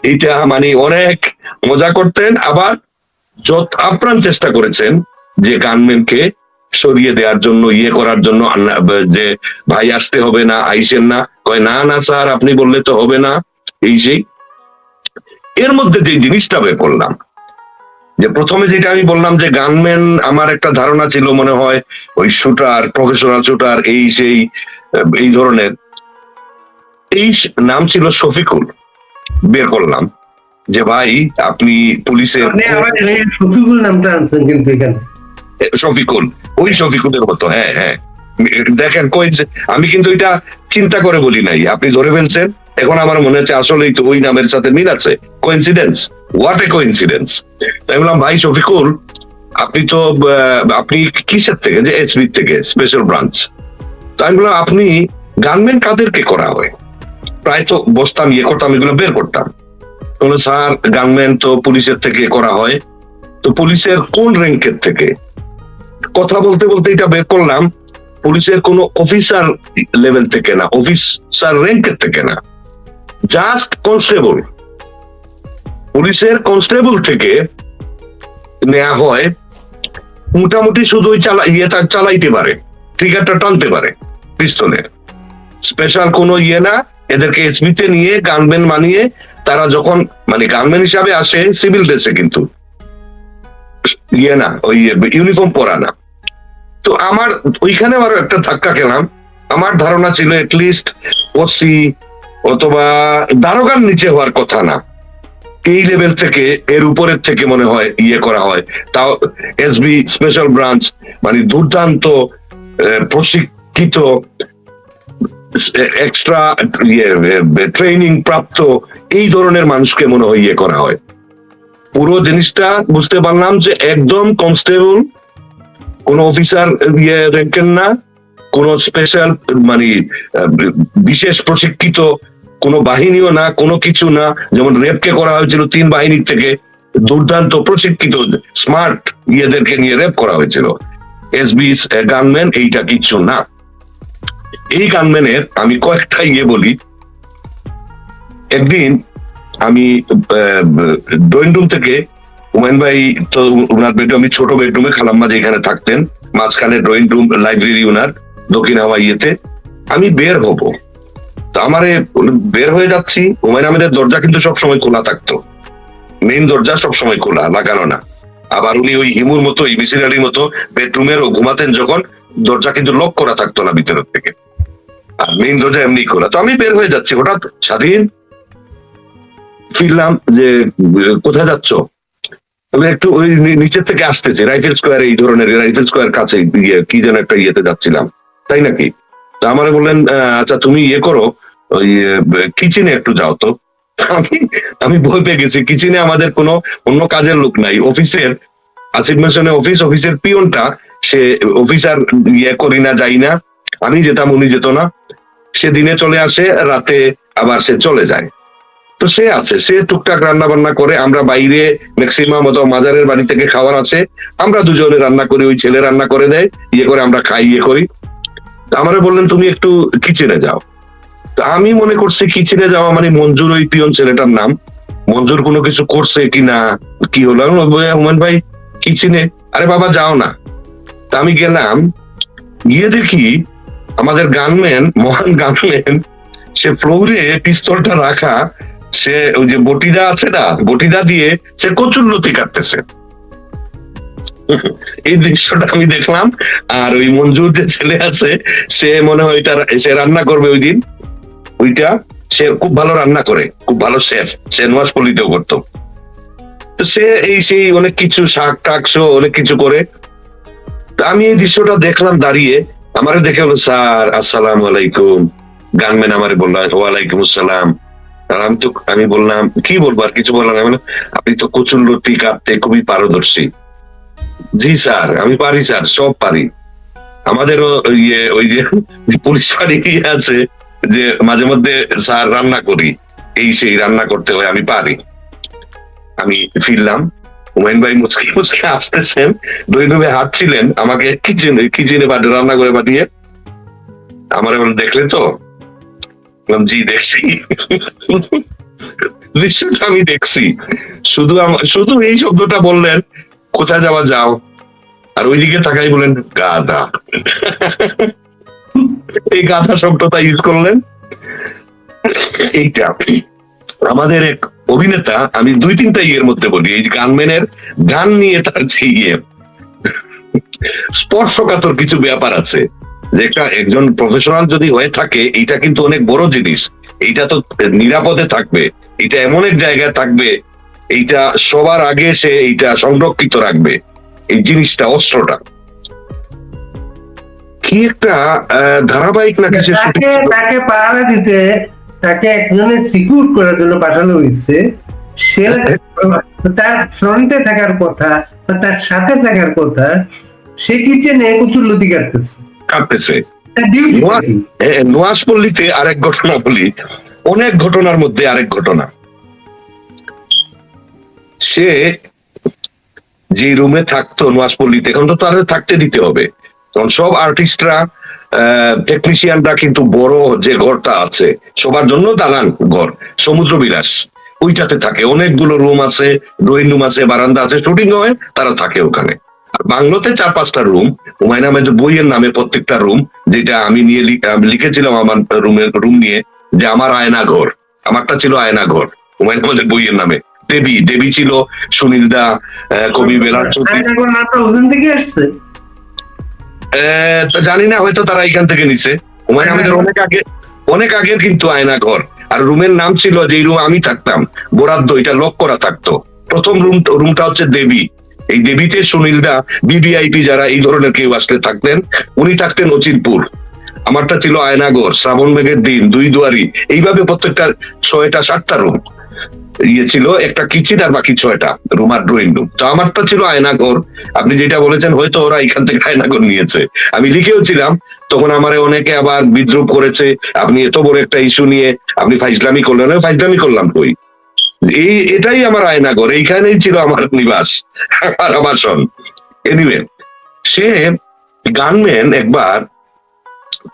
এইটা মানে অনেক মজা করতেন, আবার যত আপ্রাণ চেষ্টা করেছেন যে গানম্যানকে সরিয়ে দেওয়ার জন্য, ইয়ে করার জন্য, যে ভাই আসতে হবে না, আইসেন না, কয় না না স্যার আপনি বললে তো হবে না, এই সেই। এর মধ্যে যে জিনিসটা বের করলাম, যে প্রথমে যেটা আমি বললাম যে গানম্যান, আমার একটা ধারণা ছিল মনে হয় ওই শুটার, প্রফেশনাল শুটার, এই সেই এই ধরনের, এই নাম ছিল শফিকুল। বের করলাম যে ভাই আপনি পুলিশের, শফিকুল নামটা আনছেন কিন্তু এখানে, শফিকুল ওই শফিকুলের মতো, হ্যাঁ হ্যাঁ দেখেন কই, আমি কিন্তু এটা চিন্তা করে বলি নাই, আপনি ধরে ফেলছেন। এখন আমার মনে হচ্ছে আসলেই তো ওই নামের সাথে মিল আছে, কোইন্সিডেন্স, হোয়াট এ কোইন্সিডেন্স। তাই বললাম ভাই শফিকুল আপনি তো আপনি কিসের থেকে, যে এসবি থেকে, স্পেশাল ব্রাঞ্চ। তাই বললাম আপনি গানম্যান কাদেরকে করা হয়, প্রায় তো বসতাম, ইয়ে করতাম, এগুলো বের করতাম। স্যার গানম্যান তো পুলিশের থেকে করা হয়, তো পুলিশের কোন র্যাঙ্কের থেকে? কথা বলতে বলতে এটা বের করলাম, পুলিশের কোন অফিসার লেভেল থেকে না, অফিসার র্যাঙ্কের থেকে না, জাস্ট কনস্টেবল। পুলিশের কনস্টেবল থেকে নেওয়া হয়, মোটামুটি শুধু ইয়েটা চালাইতে পারে, ট্রিগারটা টানতে পারে পিস্তলের, স্পেশাল কোনো ইয়ে না। এদেরকে এসবিতে নিয়ে গানম্যান মানিয়ে তারা যখন মানে গানম্যান হিসাবে আসে সিভিল ড্রেসে, কিন্তু ইয়ে না, ওই ইউনিফর্ম পরা না। তো আমার ওইখানে আরো একটা ধাক্কা খেলাম, আমার ধারণা ছিল এটলিস্ট ওসি অথবা দারোগার নিচে হওয়ার কথা না, এই লেভেল থেকে এর উপরের থেকে মনে হয় ইয়ে করা হয়, তাও এসবি স্পেশাল ব্রাঞ্চ, মানে দুর্দান্ত প্রশিক্ষিত এক্সট্রা ট্রেনিং প্রাপ্ত এই ধরনের মানুষকে মনে হয় ইয়ে করা হয়। পুরো জিনিসটা বুঝতে পারলাম যে একদম কনস্টেবল, কোন অফিসার ইয়ে র্যাঙ্কের না, কোন স্পেশাল মানে বিশেষ প্রশিক্ষিত কোন বাহিনীও না, কোনো কিছু না। যেমন রেপকে করা হয়েছিল 3 বাহিনীর থেকে দুর্দান্ত প্রশিক্ষিত স্মার্ট ইয়েদেরকে নিয়ে রেপ করা হয়েছিল। এসবি গানম্যান এইটা কিছু না। এই গানম্যানের আমি কয়েকটা ইয়ে বলি। একদিন আমি ড্রয়িং রুম থেকে, হুমায়ুন ভাই তো ওনার বেডরুম, আমি ছোট বেডরুমে খালাম্মা যেখানে থাকতেন, মাঝখানে ড্রয়িং রুম লাইব্রেরি ওনার দক্ষিণ হাওয়া ইয়েতে, আমি বের হব। তো আমারে বের হয়ে যাচ্ছি, হুমায়ুন আহমেদের দরজা কিন্তু সবসময় খোলা থাকতো, মেইন দরজা সবসময় খোলা, লাগানো না। আবার উনি ওই হিমুর মতো মিশনারির মতো বেডরুমেরও ঘুমাতেন যখন, দরজা কিন্তু লক করা থাকতো না ভিতরের থেকে, আর মেইন দরজা এমনি খোলা। তো আমি বের হয়ে যাচ্ছি, হঠাৎ স্বাধীন ফিরলাম যে কোথায় যাচ্ছ? আমি একটু ওই নিচের থেকে আসতেছি, রাইফেল স্কোয়ার, এই ধরনের রাইফেল স্কোয়ার কাছে কি যেন একটা ইয়েতে যাচ্ছিলাম, তাই নাকি? তো আমারে বললেন আচ্ছা তুমি ইয়ে করো, ওই কিচেনে একটু যাও তো। আমি আমি ভয় পেয়ে গেছি, কিচেনে আমাদের কোনো অন্য কাজের লোক নাই, অফিসের আসিফ মেশনে অফিসের পিয়নটা, সে অফিসার ইয়ে করি না, যাই না, আমি যেতাম উনি যেত না, সে দিনে চলে আসে, রাতে আবার সে চলে যায়। তো সে আছে, সে টুকটাক রান্না বান্না করে, আমরা বাইরে ম্যাক্সিমাম অথবা মাজারের বাড়ি থেকে খাবার আছে, আমরা দুজনে রান্না করি, ওই ছেলে রান্না করে দেয়, ইয়ে করে আমরা খাই, ইয়ে করি। আমারে বললেন তুমি একটু কিচেনে যাও। তো আমি মনে করছি কিচেনে যাওয়া মানে মঞ্জুর, ওই পিয়ন ছেলেটার নাম, মঞ্জুর কোনো কিছু করছে কিনা, কি হলো। হুমায়ুন ভাই কিচেনে, আরে বাবা যাও না। তা আমি গেলাম, গিয়ে দেখি আমাদের গানম্যান, মহান গানম্যান, সে ফ্লোরে পিস্তলটা রাখা, সে ওই যে বটিদা আছে না, বটিদা দিয়ে সে কচুরলতি কাটতেছে। এই দৃশ্যটা আমি দেখলাম। আর ওই মঞ্জুর যে ছেলে আছে, সে মনে হয় সে রান্না করবে ওই দিন, ওইটা সে খুব ভালো রান্না করে, খুব ভালো শেফ, সে নোয়াজপল্লিতেও করতো। তো সে এই সেই অনেক কিছু শাক টাক অনেক কিছু করে। তো আমি এই দৃশ্যটা দেখলাম দাঁড়িয়ে, আমারে দেখে বলো স্যার আসসালামু আলাইকুম। গানম্যান আমারে বললো ওয়ালাইকুম আসসালাম। আমি বললাম কি বলবো, আর কিছু বললাম না। আপনি তো কচুরলতি কাটতে খুবই পারদর্শী। জি স্যার আমি পারি স্যার, সব পারি। আমাদেরও ইয়ে ওই যে পুলিশ বাড়ি আছে, যে মাঝে মধ্যে স্যার রান্না করি, এই সেই রান্না করতে হয়, আমি পারি। আমি ফিরলাম, হুমায়ুন ভাই মুচকি মুচকি আসতেছেন, ড্রয়িং হাঁটছিলেন, আমাকে কিচেনে রান্না করে পাঠিয়ে আমার দেখলেন তো? জি দেখছি। দৃশ্যটা আমি দেখছি, শুধু এই শব্দটা বললেন, কোথায় যাওয়া যাও, আর ওইদিকে তাকাই বলেন গাধা। এই গাধা শব্দটা ইউজ করলেন। এইটা আমাদের এক অভিনেতা, আমি 2-3টা ইয়ের মধ্যে বলি, এই গানম্যানের গান নিয়ে তার যে ইয়ে স্পর্শকাতর কিছু ব্যাপার আছে, যে একজন প্রফেশনাল যদি হয়ে থাকে, এইটা কিন্তু অনেক বড় জিনিস। এইটা তো নিরাপদে থাকবে, এটা এমন এক জায়গায় থাকবে, এইটা সবার আগে সে এইটা সংরক্ষিত রাখবে, এই জিনিসটা, অস্ত্রটা। কি একটা ধারাবাহিক নাকি তাকে পাহারা দিতে, তাকে একজনের সিকিউর করার জন্য পাঠানো হয়েছে। সে তার ফ্রন্টে থাকার কথা বা তার সাথে থাকার কথা, সে কিচেনে কচুরলতি কাটতেছে। নোয়াজপল্লিতে আরেক ঘটনা বলি, অনেক ঘটনার মধ্যে আরেক ঘটনা। সে যে রুমে থাকতো নোয়াজপল্লিতে, এখন তো তাদের থাকতে দিতে হবে, কারণ সব আর্টিস্টরা, টেকনিশিয়ানরা কিন্তু বড় যে ঘরটা আছে, সবার জন্য দালান ঘর, সমুদ্র বিলাস, ওইটাতে থাকে, অনেকগুলো রুম আছে, ড্রয়িং রুম আছে, বারান্দা আছে, শুটিং হয়, তারা থাকে ওখানে। আর বাংলোতে 4-5টা রুম, হুমায়ুন আহমেদের বইয়ের নামে প্রত্যেকটা রুম, যেটা আমি লিখেছিলাম আমার রুম নিয়ে, যে আমার আয়না ঘর, আমারটা ছিল আয়না ঘর হুমায়ুন আহমেদের বইয়ের নামে। দেবী ছিল সুনীল দা, কবি বেলার থেকে আসছে, জানি না, হয়তো তারা এখান থেকে নিছে। হুমায়ুন আহমেদের অনেক আগের কিন্তু আয়না ঘর। আর রুমের নাম ছিল, যে রুম আমি থাকতাম বরাদ্দ, এটা লক করা থাকতো। প্রথম রুমটা হচ্ছে দেবী। এই দেবীতে সুনীলদা, বিবিআইপি যারা এই ধরনের কেউ আসলে থাকতেন, উনি থাকতেন অচিনপুর। আমারটা ছিল আয়নাগর, শ্রাবণ মেঘের দিন, দুই দুয়ারি, এইভাবে প্রত্যেকটা 6টা 7টা রুম ইয়ে ছিল, একটা কিচেন আর বাকি 6টা রুম আর ড্রয়িং রুম। তো আমারটা ছিল আয়নাগর। আপনি যেটা বলেছেন হয়তো ওরা এখান থেকে আয়নাগর নিয়েছে, আমি লিখেও ছিলাম। তখন আমারে অনেকে আবার বিদ্রুপ করেছে, আপনি এত বড় একটা ইস্যু নিয়ে আপনি ফাইজলামি করলেন। ফাইজলামি করলাম কই? এটাই আমার আয়নাগর, এইখানেই ছিল আমার নিবাস, আমার আবাসন। এনিওয়ে, সে গানম্যান একবার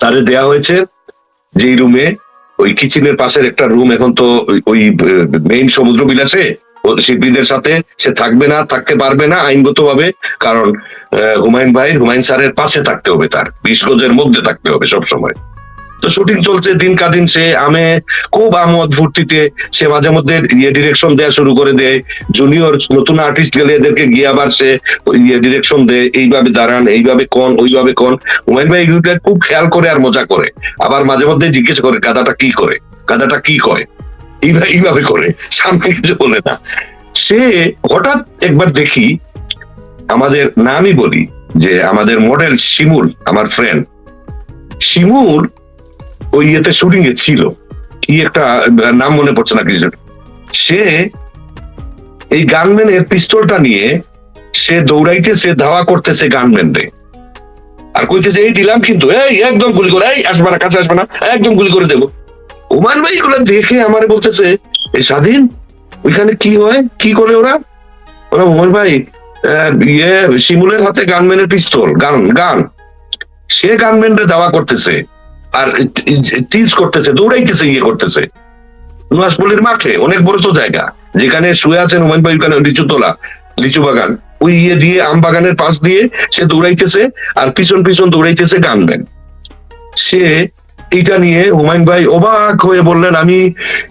তারে দেয়া হয়েছে যে রুমে, ওই কিচেনের পাশের একটা রুম, এখন তো ওই মেইন সমুদ্র বিলাসে শিল্পীদের সাথে সে থাকবে না, থাকতে পারবে না আইনগত ভাবে, কারণ হুমায়ুন স্যারের পাশে থাকতে হবে, তার 20 গজের মধ্যে থাকতে হবে সব সময়। তো শুটিং চলছে দিন কাদিন, সে খুব আমোদ ফুর্তিতে সে মাঝে মধ্যে ডিরেকশন দেওয়া শুরু করে দেয়। জুনিয়র নতুন আর্টিস্ট গেলে এদেরকে গিয়ে আবার সে ডিরেকশন দেয়, এইভাবে দাঁড়ান, এইভাবে কোন, ওইভাবে কোন। হুমায়ুন ভাই এগুলো খুব খেয়াল করে আর মজা করে, আবার মাঝে মধ্যে জিজ্ঞেস করে গাধাটা কি করে, গাধাটা কি কয়, এইভাবে করে, সামনে কিছু বলে না। সে হঠাৎ একবার দেখি, আমাদের নামই বলি যে আমাদের মডেল শিমুল, আমার ফ্রেন্ড শিমুল ওই ইয়েতে শুটিং এ ছিল, কি একটা নাম মনে পড়ছে না কিছু। সে এই গানম্যানের পিস্তলটা নিয়ে সে দৌড়াইতেছে, ধাওয়া করতেছে গানম্যান রে, আর কইতেছে এই দিলাম কিন্তু, এই একদম গুলি করে, এই আসবে না, কাছে আসবে না, একদম গুলি করে দেবো। হুমায়ুন ভাই এগুলো দেখে আমারে বলতেছে, এই স্বাধীন ওইখানে কি হয়, কি করে ওরা? হুমায়ুন ভাই ইয়ে শিমুলের হাতে গানম্যানের পিস্তল, গান সে গানম্যানরে দাওয়া করতেছে আর টিজ করতেছে, দৌড়াইতেছে, ইয়ে করতেছে। নুয়াশপল্লির মাঠে অনেক বড় তো জায়গা, যেখানে শুয়ে আছেন হুমায়ুন ভাই, ওখানে লিচু তোলা, লিচু বাগান, ওই ইয়ে দিয়ে আম বাগানের পাশ দিয়ে সে দৌড়াইতেছে, আর পিছন পিছন দৌড়াইতেছে গানম্যান। সে এইটা নিয়ে হুমায়ুন ভাই অবাক হয়ে বললেন, আমি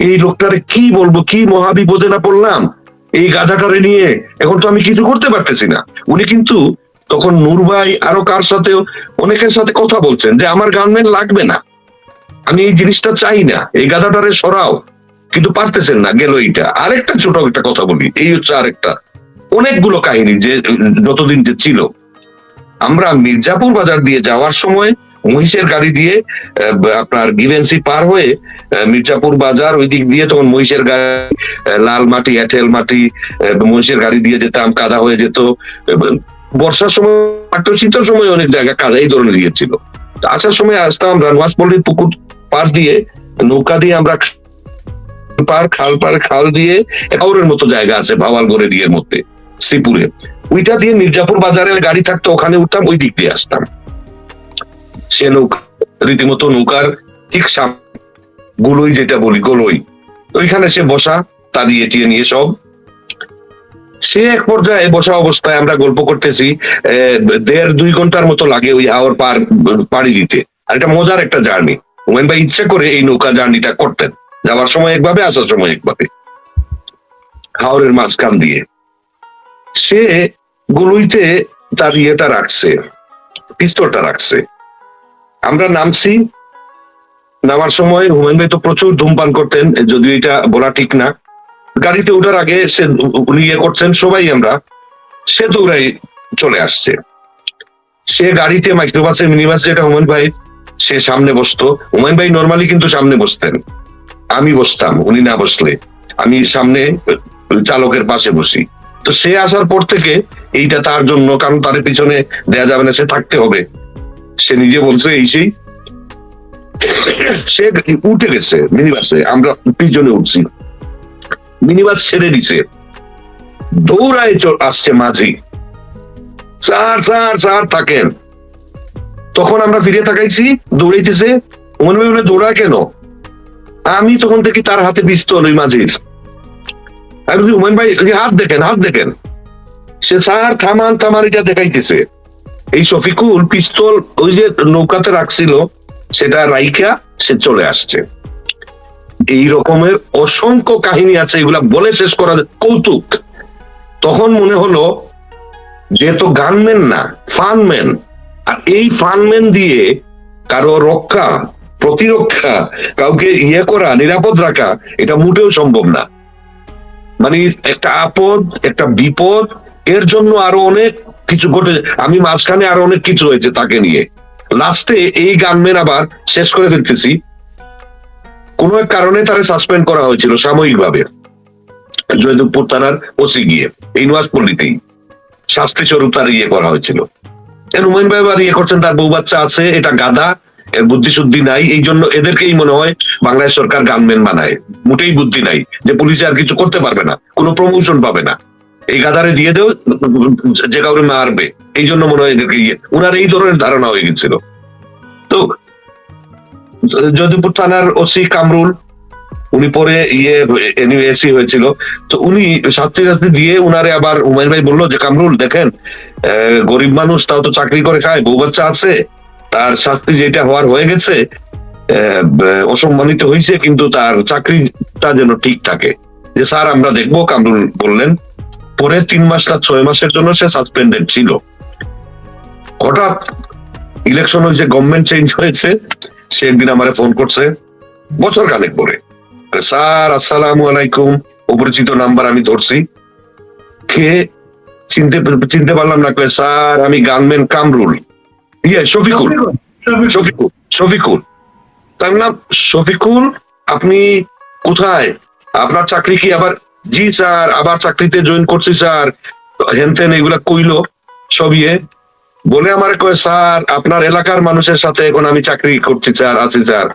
এই লোকটারে কি বলবো, কি মহাবিপদে না পড়লাম এই গাধাটারে নিয়ে, এখন তো আমি কিছু করতে পারতেছি না। উনি কিন্তু তখন নূর ভাই আরো কার সাথে, অনেকের সাথে কথা বলছেন যে আমার গানম্যান লাগবে না, আমি এই জিনিসটা চাই না, এই গাধাটারে সরাও, কিন্তু পারতেছেন না, গেল এইটা। আরেকটা ছোট একটা কথা বলি, এই হচ্ছে আরেকটা, অনেকগুলো কাহিনী যে যতদিন যে ছিল। আমরা মির্জাপুর বাজার দিয়ে যাওয়ার সময় মহিষের গাড়ি দিয়ে আপনার গিভেন্সি পার হয়ে মির্জাপুর বাজার ওই দিক দিয়ে, তখন মহিষের গাড়ি, লাল মাটি, এঁটেল মাটি, মহিষের গাড়ি দিয়ে যেতাম, কাদা হয়ে যেত। বর্ষার সময় থাকতো, শীতের সময় অনেক জায়গা কাদা এই ধরনের দিয়েছিল। আসার সময় আসতাম আমরা নোয়াশপল্লির পুকুর পার দিয়ে, নৌকা দিয়ে আমরা খাল দিয়ে একাউরের মতো জায়গা আছে ভাওয়ালগড়ের ইয়ের মধ্যে, শ্রীপুরে, ওইটা দিয়ে মির্জাপুর বাজারের গাড়ি থাকতো, ওখানে উঠতাম, ওই দিক দিয়ে আসতাম। সে নৌকা রীতিমতো নৌকার ঠিক সামনে গোলই, যেটা বলি গোলই, ওইখানে সে বসা, তার ইয়ে নিয়ে সব। সে এক পর্যায়ে বসা অবস্থায় আমরা গল্প করতেছি, 1.5-2 ঘন্টার মতো লাগে ওই হাওর পাড়ি দিতে। আর এটা মজার একটা জার্নি, হুমায়ুন ভাই ইচ্ছা করে এই নৌকা জার্নিটা করতেন, যাওয়ার সময় একভাবে, আসার সময় একভাবে, হাওরের মাঝখান দিয়ে। সে গলুইতে তার ইয়েটা রাখছে, পিস্তলটা রাখছে। আমরা নামছি, নামার সময় হুমায়ুন ভাই তো প্রচুর ধূমপান করতেন, যদিও এটা বলা ঠিক না। গাড়িতে ওঠার আগে সে উনি ইয়ে করছেন, সবাই আমরা, সে দৌড়াই চলে আসছে। সে গাড়িতে, মাইক্রোবাসে, মিনিবাসে, যেটা হুমায়ুন ভাই, সে সামনে বসতো। হুমায়ুন ভাই নর্মালি কিন্তু সামনে বসতেন, আমি বসতাম, উনি না বসলে আমি সামনে চালকের পাশে বসি। তো সে আসার পর থেকে এইটা তার জন্য, কারণ তার পিছনে দেয়া যাবে না, সে থাকতে হবে, সে নিজে বলছে এই সেই। সে উঠে গেছে মিনিবাসে, আমরা পিছনে উঠছি, মিনিবাস ছেড়ে দিছে, দৌড়ায় আসছে মাঝি, স্যার থাকেন। তখন আমরা ফিরে তাকাইছি, দৌড়াইতেছে। মনে মনে দৌড়ায় কেন? আমি তখন থেকে তার হাতে পিস্তল, ওই মাঝির। আমি বলছি, হুমায়ুন ভাই হাত দেখেন। সে স্যার থামান, এটা দেখাইতেছে। এই শফিকুল পিস্তল ওই যে নৌকাতে রাখছিল, সেটা রাইখা সে চলে আসছে। এই রকমের অসংখ্য কাহিনী আছে, এগুলা বলে শেষ করা কৌতুক। তখন মনে হলো যে তো গানম্যান না, ফানম্যান, আর এই ফানম্যান দিয়ে কারো রক্ষা প্রতিরক্ষা, কাউকে ইয়ে করা, নিরাপদ রাখা, এটা মোটেও সম্ভব না। মানে একটা আপদ, একটা বিপদ, এর জন্য আরো অনেক কিছু ঘটে, আমি মাঝখানে আরো অনেক কিছু হয়েছে তাকে নিয়ে। লাস্টে এই গানম্যান, আবার শেষ করে ফেলতেছি, কোন এক কারণে তারা সাসপেন্ড করা হয়েছিল সাময়িকভাবে জয়দেবপুর থানার ওসি গিয়ে, এই নোয়াজপল্লীতেই শাস্তি স্বরূপ তার ইয়ে করা হয়েছিল। হুমায়ুন ভাই আবার ইয়ে করছেন, তার বউ বাচ্চা আছে, এটা গাধা, এর বুদ্ধি শুদ্ধি নাই, এই জন্য এদেরকেই মনে হয় বাংলাদেশ সরকার গানম্যান বানায়। মোটেই বুদ্ধি নাই যে পুলিশে আর কিছু করতে পারবে না, কোনো প্রমোশন পাবে না, এই গাধারে দিয়ে দেও যে কাউরে মারবে, এই জন্য মনে হয় এদেরকে ইয়ে, ওনার এই ধরনের ধারণা হয়ে গেছিল। তো যদুপুর থানার ওসি কামরুল, উনি পরে এসি হয়েছিল, তো উনি শাস্তি দিয়ে উনারে আবার হুমায়ুন ভাই বললো যে কামরুল দেখেন, গরিব মানুষ, তাও তো চাকরি করে খায়, বউ বাচ্চা আছে, তার শাস্তি যেটা হওয়ার হয়ে গেছে, অসম্মানিত হয়েছে, কিন্তু তার চাকরিটা যেন ঠিক থাকে। যে স্যার আমরা দেখবো, কামরুল বললেন। পরে 3 মাস না 6 মাসের জন্য সে সাসপেন্ডেড ছিল। হঠাৎ ইলেকশন হয়েছে, গভর্নমেন্ট চেঞ্জ হয়েছে, সে একদিন আমারে ফোন করছে বছর খানেক পরে, স্যার আসসালামু আলাইকুম, অপরিচিত নাম্বার, আমি ধরছি, কে চিনতে পারলাম না, কয়ে স্যার আমি গানম্যান কামরুল, শফিকুল, শফিকুল, তার নাম শফিকুল, আপনি কোথায়, আপনার চাকরি কি আবার, জি স্যার আবার চাকরিতে জয়েন করছি স্যার, হেনতেন এগুলা কইলো সব ইয়ে বলে আমারে কয়, স্যার আপনার এলাকার মানুষের সাথে এখন আমি চাকরি করছি স্যার, আছি স্যার।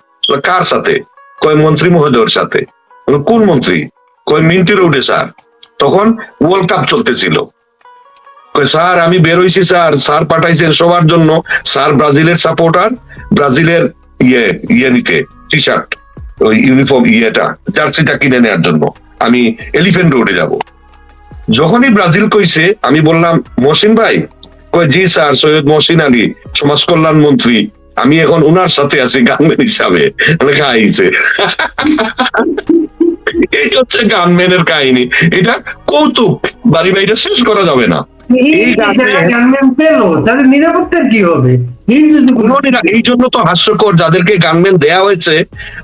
কার সাথে? কয় মন্ত্রী মহোদয়ের সাথে। কোন মন্ত্রী? কয় মিন্টি রোডে স্যার। তখন ওয়ার্ল্ড কাপ চলতেছিল। কয় স্যার আমি বেরোইছি স্যার, স্যার পাঠাইছেন সবার জন্য, স্যার ব্রাজিলের সাপোর্টার, ব্রাজিলের ইয়ে নিতে, টি শার্ট, ওই ইউনিফর্ম ইয়েটা, জার্সিটা কিনে নেওয়ার জন্য আমি এলিফ্যান্ট রোডে যাব। যখনই ব্রাজিল কইছে আমি বললাম মহসিন ভাই, কয় জি স্যার, সৈয়দ মহসিন আলী, সমাজ কল্যাণ মন্ত্রী, আমি এখন উনার সাথে আছি গানম্যান হিসাবে, লেখা আইছে। এই হচ্ছে গানম্যানের কাহিনী। এটা কৌতুক, বাড়ি বাড়িটা শেষ করা যাবে না। তাদের নিরাপত্তার কি হবে? এই জন্য তো হাস্যকর, যাদেরকে গানম্যান দেয়া হয়েছে,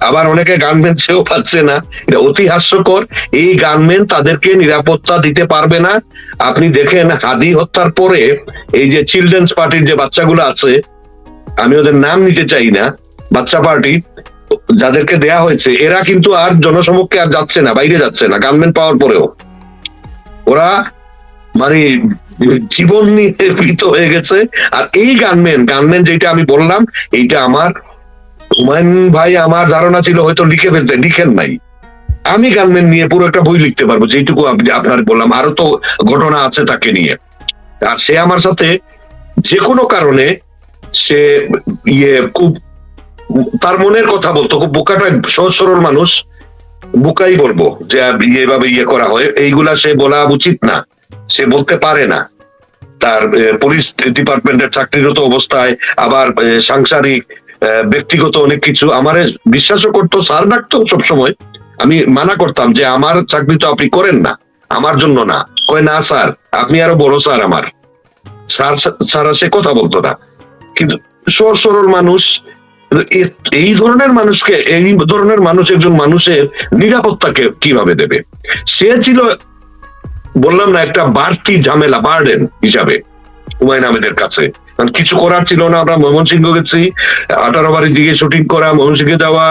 আবার অনেকে গানম্যান সেও পাচ্ছে না, এটা অতি হাস্যকর। এই গানম্যান তাদেরকে নিরাপত্তা দিতে পারবে না। আপনি দেখেন হাদি হত্যার পরে এই যে চিলড্রেন্স পার্টির যে বাচ্চাগুলো আছে, আমি ওদের নাম নিতে চাই না, বাচ্চা পার্টি যাদেরকে দেয়া হয়েছে, এরা কিন্তু আর জনসমক্ষে আর যাচ্ছে না, বাইরে যাচ্ছে না গানম্যান পাওয়ার পরেও। ওরা মানে জীবন নিয়ে ভীত হয়ে গেছে। আর এই গানম্যান যেটা আমি বললাম, এইটা আমার হুমায়ুন ভাই, আমার ধারণা ছিল হয়তো লিখেন নাই। আমি গানম্যান নিয়ে পুরো একটা বই লিখতে পারবো, যেটুকু আপনার বললাম, আরো তো ঘটনা আছে তাকে নিয়ে। আর সে আমার সাথে যে কোনো কারণে, সে খুব তার মনের কথা বলতো, খুব বোকাটা, সহজ সরল মানুষ, বোকাই বলবো যে এভাবে করা হয়, এইগুলা সে বলা উচিত না, সে বলতে পারে না। তার পুলিশ ডিপার্টমেন্টের চাকরিরত অবস্থায়, আবার সাংসারিক ব্যক্তিগত অনেক কিছু, আমারে বিশ্বাসও করতো, স্যার ডাকতো সবসময়। আমি মানা করতাম যে আমার চাকরি তো আপনি করেন না, আমার জন্য না। কয় না স্যার, আপনি আরো বড় স্যার আমার। স্যার ছাড়া সে কথা বলতো না। কিন্তু সহজ সরল মানুষ, এই ধরনের মানুষকে, এই ধরনের মানুষ একজন মানুষের নিরাপত্তাকে কিভাবে দেবে? সে ছিল, বললাম না, একটা বাড়তি ঝামেলা, বার্ডেন হিসাবে হুমায়ুন আহমেদের কাছে। কিছু করার ছিল না। আমরা ময়মনসিংহ গেছি, 18 বাড়ির দিকে শুটিং করা, ময়মনসিংহে যাওয়া,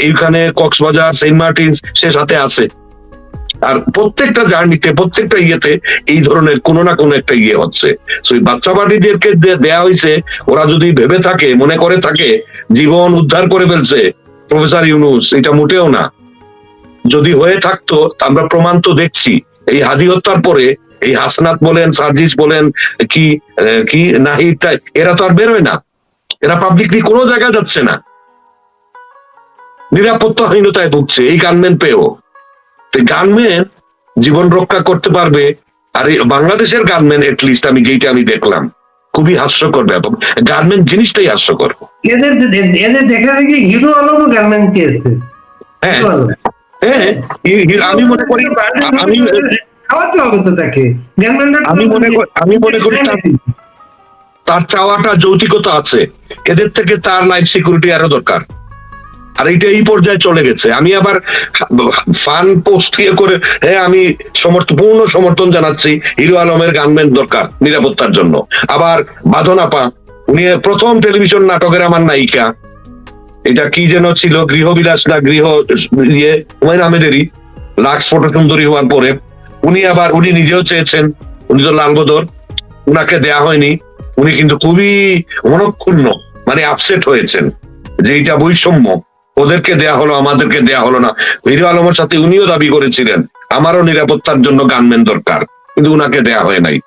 এইখানে কক্সবাজার, সেন্ট মার্টিন, সে সাথে আছে। আর প্রত্যেকটা জার্নিতে, প্রত্যেকটা ইয়েতে এই ধরনের কোনো না কোনো একটা হচ্ছে। বাচ্চা পার্টিদেরকে দেয়া হয়েছে, ওরা যদি ভেবে থাকে, মনে করে থাকে জীবন উদ্ধার করে ফেলছে প্রফেসর ইউনূস, এটা মোটেও না। যদি হয়ে থাকতো, আমরা প্রমাণ তো দেখছি। এই হাদি হত্যার পরে এই হাসনাত বলেন, সার্জিস বলেন, কি নাহিদ, এরা তো আর বেরোয় না, এরা পাবলিকলি কোনো জায়গায় যাচ্ছে না, নিরাপত্তাহীনতায় ভুগছে এই গানম্যান পেয়েও। গানম্যান জীবন রক্ষা করতে পারবে। আর এই বাংলাদেশের গানম্যান, এটলিস্ট আমি যেটা আমি দেখলাম, খুবই হাস্যকর ব্যাপার। গানম্যান জিনিসটাই হাস্যকর। এদের দেখা দেখি হিরো আলম গানম্যান চেয়েছে। হ্যাঁ, আমি মনে করি, খাওয়াতে হবে তো তাকে। আমি মনে করি তার চাওয়াটা যৌতিকতা আছে, এদের থেকে তার লাইফ সিকিউরিটি আরো দরকার। আর এইটা এই পর্যায়ে চলে গেছে। আমি আবার ফান পোস্ট করে হ্যাঁ আমি পূর্ণ সমর্থন জানাচ্ছি, হিরো আলমের গানম্যান দরকার নিরাপত্তার জন্য। আবার বাঁধন আপা, উনি প্রথম টেলিভিশন নাটকের আমার নায়িকা, এটা কি যেন ছিল, গৃহবিলাস না হুমায়ুন আহমেদেরই, লাক্স ফটো সুন্দরী হওয়ার পরে উনি নিজেও চেয়েছেন, উনি তো লালবদর, উনাকে দেয়া হয়নি। উনি কিন্তু খুবই মনক্ষুণ্ণ, মানে আপসেট হয়েছেন যে এটা বৈষম্য, ওদেরকে দেয়া হলো আমাদেরকে দেয়া হলো না। হিরো আলমের সাথে উনিও দাবি করেছিলেন আমারও নিরাপত্তার জন্য গানম্যান দরকার, কিন্তু উনাকে দেয়া হয় নাই।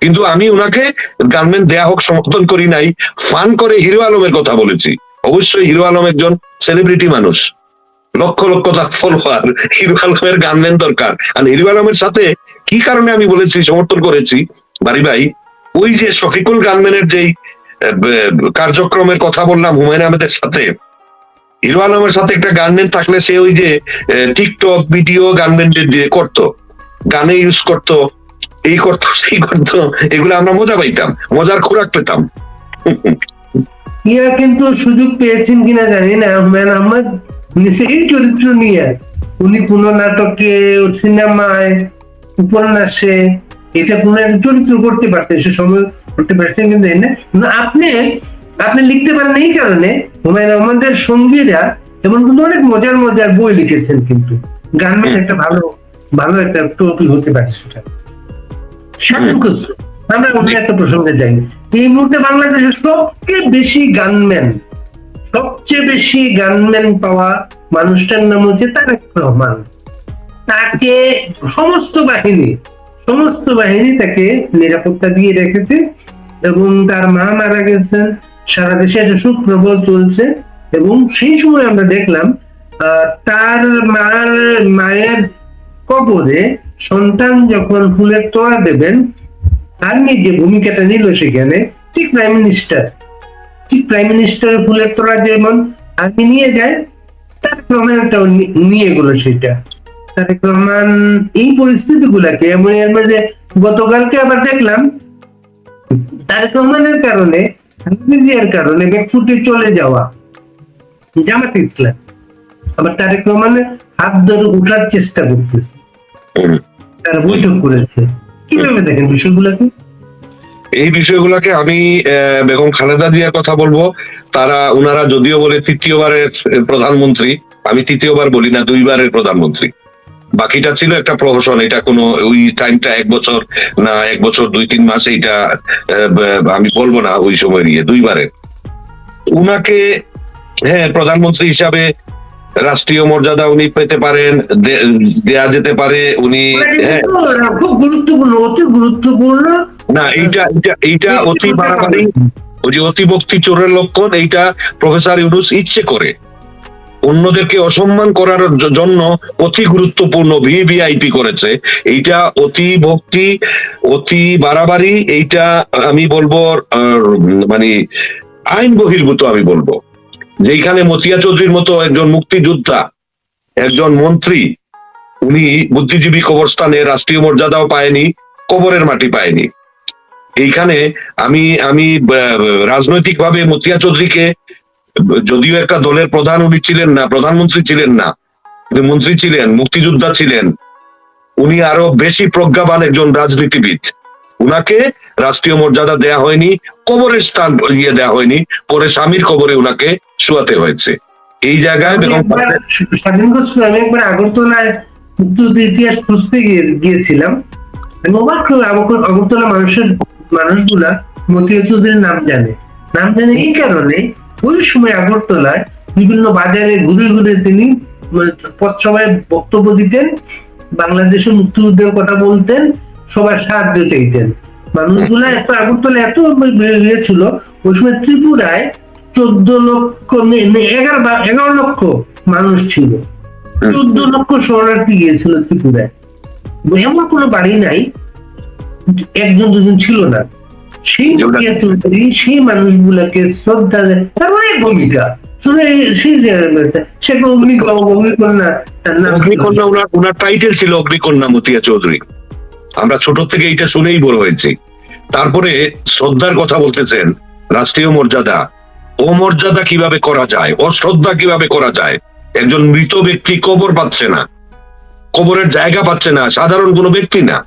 কিন্তু আমি উনাকে গানম্যান দেয়া হোক সমর্থন করি নাই, ফান করে হিরো আলমের কথা বলেছি। অবশ্যই হিরো আলম একজন সেলিব্রিটি মানুষ, লক্ষ লক্ষ তার ফলোয়ার, হিরো আলমের গানম্যান দরকার। আর হিরো আলমের সাথে কি কারণে আমি বলেছি সমর্থন করেছি বাড়ি ভাই, ওই যে শফিকুল গানম্যানের যেই কার্যক্রমের কথা বললাম হুমায়ুন আহমেদের সাথে, হিরো আলমের সাথে একটা গানম্যান থাকলে সে ওই যে টিকটক ভিডিও গানম্যানদের দিয়ে করতো, গানে ইউজ করতো, এই করতো সেই করতো, এগুলো আমরা মজা পাইতাম, মজার খোরাক পেতাম। ইয়া কিন্তু সুযোগ পেয়েছেন কিনা জানি না, হুমায়ুন আহমেদ সেই চরিত্র নিয়ে উনি কোন নাটকে, সিনেমায়, উপন্যাসে এটা কোন একটা চরিত্র করতে পারতেন, সে সময় করতে পারছেন, কিন্তু আপনি লিখতে পারেন এই কারণে হুমায়ুন আহমেদের সঙ্গীরা এমন কিন্তু অনেক মজার মজার বই লিখেছেন, কিন্তু গানম্যান একটা ভালো ভালো একটা টপিক হতে পারে সেটা। স্বাধীন খসরু, আমরা অন্য একটা প্রসঙ্গে যাই। এই মুহূর্তে বাংলাদেশের সবচেয়ে বেশি গানম্যান পাওয়া মানুষটার নাম হচ্ছে তারেক রহমান। তাকে সমস্ত বাহিনী তাকে নিরাপত্তা দিয়ে রেখেছে, এবং তার মা মারা গেছেন, সারা দেশে একটা শোক প্রবল চলছে। এবং সেই সময় আমরা দেখলাম তার মায়ের কবরে সন্তান যখন ফুলের তোড়া দেবেন, আর্মি যে ভূমিকাটা নিল সেখানে, ঠিক প্রাইম মিনিস্টারের ফুলের তোড়া যেমন আর্মি নিয়ে যায়, তারেক রহমানটাও নিয়ে গেল সেটা। তারেক রহমান এই পরিস্থিতি গুলাকে, এমন এর মাঝে গতকালকে আবার দেখলাম তারেক রহমানের কারণে, খালেদা কারণে ব্যাকফুটে চলে যাওয়া জামাতে ইসলাম আবার তারেক রহমানের হাত ধরে উঠার চেষ্টা করতেছে, তারা বৈঠক করেছে। কিভাবে দেখেন বিষয়গুলোকে? এই বিষয়গুলোকে আমি বেগম খালেদা জিয়ার কথা বলবো। উনারা যদিও বলে তৃতীয়বারের প্রধানমন্ত্রী, আমি তৃতীয়বার বলি না, 2বারের প্রধানমন্ত্রী। বাকিটা ছিল একটা প্রহসন, এটা কোনো ওই টাইমটা 1 বছর না 1 বছর 2-3 মাস, এইটা আমি বলবো না ওই সময় নিয়ে 2বারের। উনাকে হ্যাঁ প্রধানমন্ত্রী হিসাবে রাষ্ট্রীয় মর্যাদা উনি পেতে পারেন, দেয়া যেতে পারে। উনি হ্যাঁ খুব গুরুত্বপূর্ণ, অতি গুরুত্বপূর্ণ না, এইটা অতি বাড়াবাড়ি, ওই যে অতিভক্তি চোরের লক্ষণ। এইটা প্রফেসর ইউনূস ইচ্ছে করে অন্যদেরকে অসম্মান করার জন্য অতি গুরুত্বপূর্ণ ভিভিআইপি করেছে। এইটা অতি ভক্তি, অতি বাড়াবাড়ি, এইটা আমি বলবো মানে আইন বহির্ভূত। আমি বলবো যেখানে মতিয়া চৌধুরীর মতো একজন মুক্তিযোদ্ধা, একজন মন্ত্রী, উনি বুদ্ধিজীবী কবরস্থানে রাষ্ট্রীয় মর্যাদাও পায়নি, কবরের মাটি পায়নি। এইখানে আমি রাজনৈতিকভাবে মতিয়া চৌধুরীকে, যদিও একটা দলের প্রধান উনি ছিলেন না, প্রধানমন্ত্রী ছিলেন না, মন্ত্রী ছিলেন, মুক্তিযোদ্ধা ছিলেন, উনি আরো বেশি প্রজ্ঞাবান একজন রাজনীতিবিদ। উনাকে রাষ্ট্রীয় মর্যাদা দেয়া হয়নি, কবরের স্থান দেয়া হয়নি, পরে স্বামীর কবরে উনাকে শোয়াতে হয়েছে। এই জায়গায় স্বাধীন খসরু, আমি একবার আগরতলায় মুক্তিযুদ্ধের ইতিহাস খুঁজতে গিয়েছিলাম। আগরতলা মানুষগুলা মতিয়া চৌধুরীর নাম জানে এই কারণে ওই সময় আগরতলায় বিভিন্ন বাজারে ঘুরে ঘুরে তিনি পথসভায় বক্তব্য দিতেন, বাংলাদেশের মুক্তিযুদ্ধের কথা বলতেন, সবার সাহায্য চাইতেন। মানুষগুলা এত আগরতলা এত ছিল, ওই সময় ত্রিপুরায় 14 লক্ষ 11 লক্ষ মানুষ ছিল, 14 লক্ষ শরণার্থী গিয়েছিল ত্রিপুরায়। এমন কোনো বাড়ি নাই, 1-2 ছিল না। সেই মতিয়া চৌধুরী সেই মানুষগুলাকে শ্রদ্ধা দেয়, তার অনেক ভূমিকা ওনার টাইটেল ছিল অগ্নিকন্যা মতিয়া চৌধুরী। আমরা ছোট থেকে এটা শুনেই বড় হয়েছি। তারপরে শ্রদ্ধার কথা বলতেছেন, রাষ্ট্রীয় মর্যাদা, অমর্যাদা কিভাবে করা যায়, অশ্রদ্ধা কিভাবে করা যায়। একজন মৃত ব্যক্তি কবর পাচ্ছে না, কবরের জায়গা পাচ্ছে না, সাধারণ কোনো ব্যক্তি না।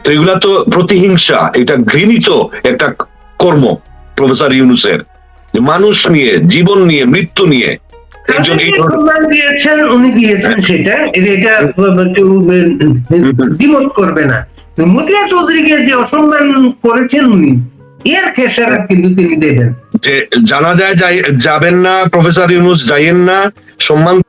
তো এগুলা তো প্রতিহিংসা, এটা ঘৃণিত একটা কর্ম প্রফেসর ইউনূসের, যে মানুষ নিয়ে, জীবন নিয়ে, মৃত্যু নিয়ে একজন এই ধরনের- সম্মান দিয়েছেন, উনি দিয়েছেন, সেটা এটা কেউ দ্বিমত করবে না। মতিয়া চৌধুরীকে যে অসম্মান করেছেন উনি, এর খেসারত কিন্তু তিনি দেবেন। যে জানা যায় যাবেন না, প্রফেসর ইউনূস যাইয়েন না, সম্মান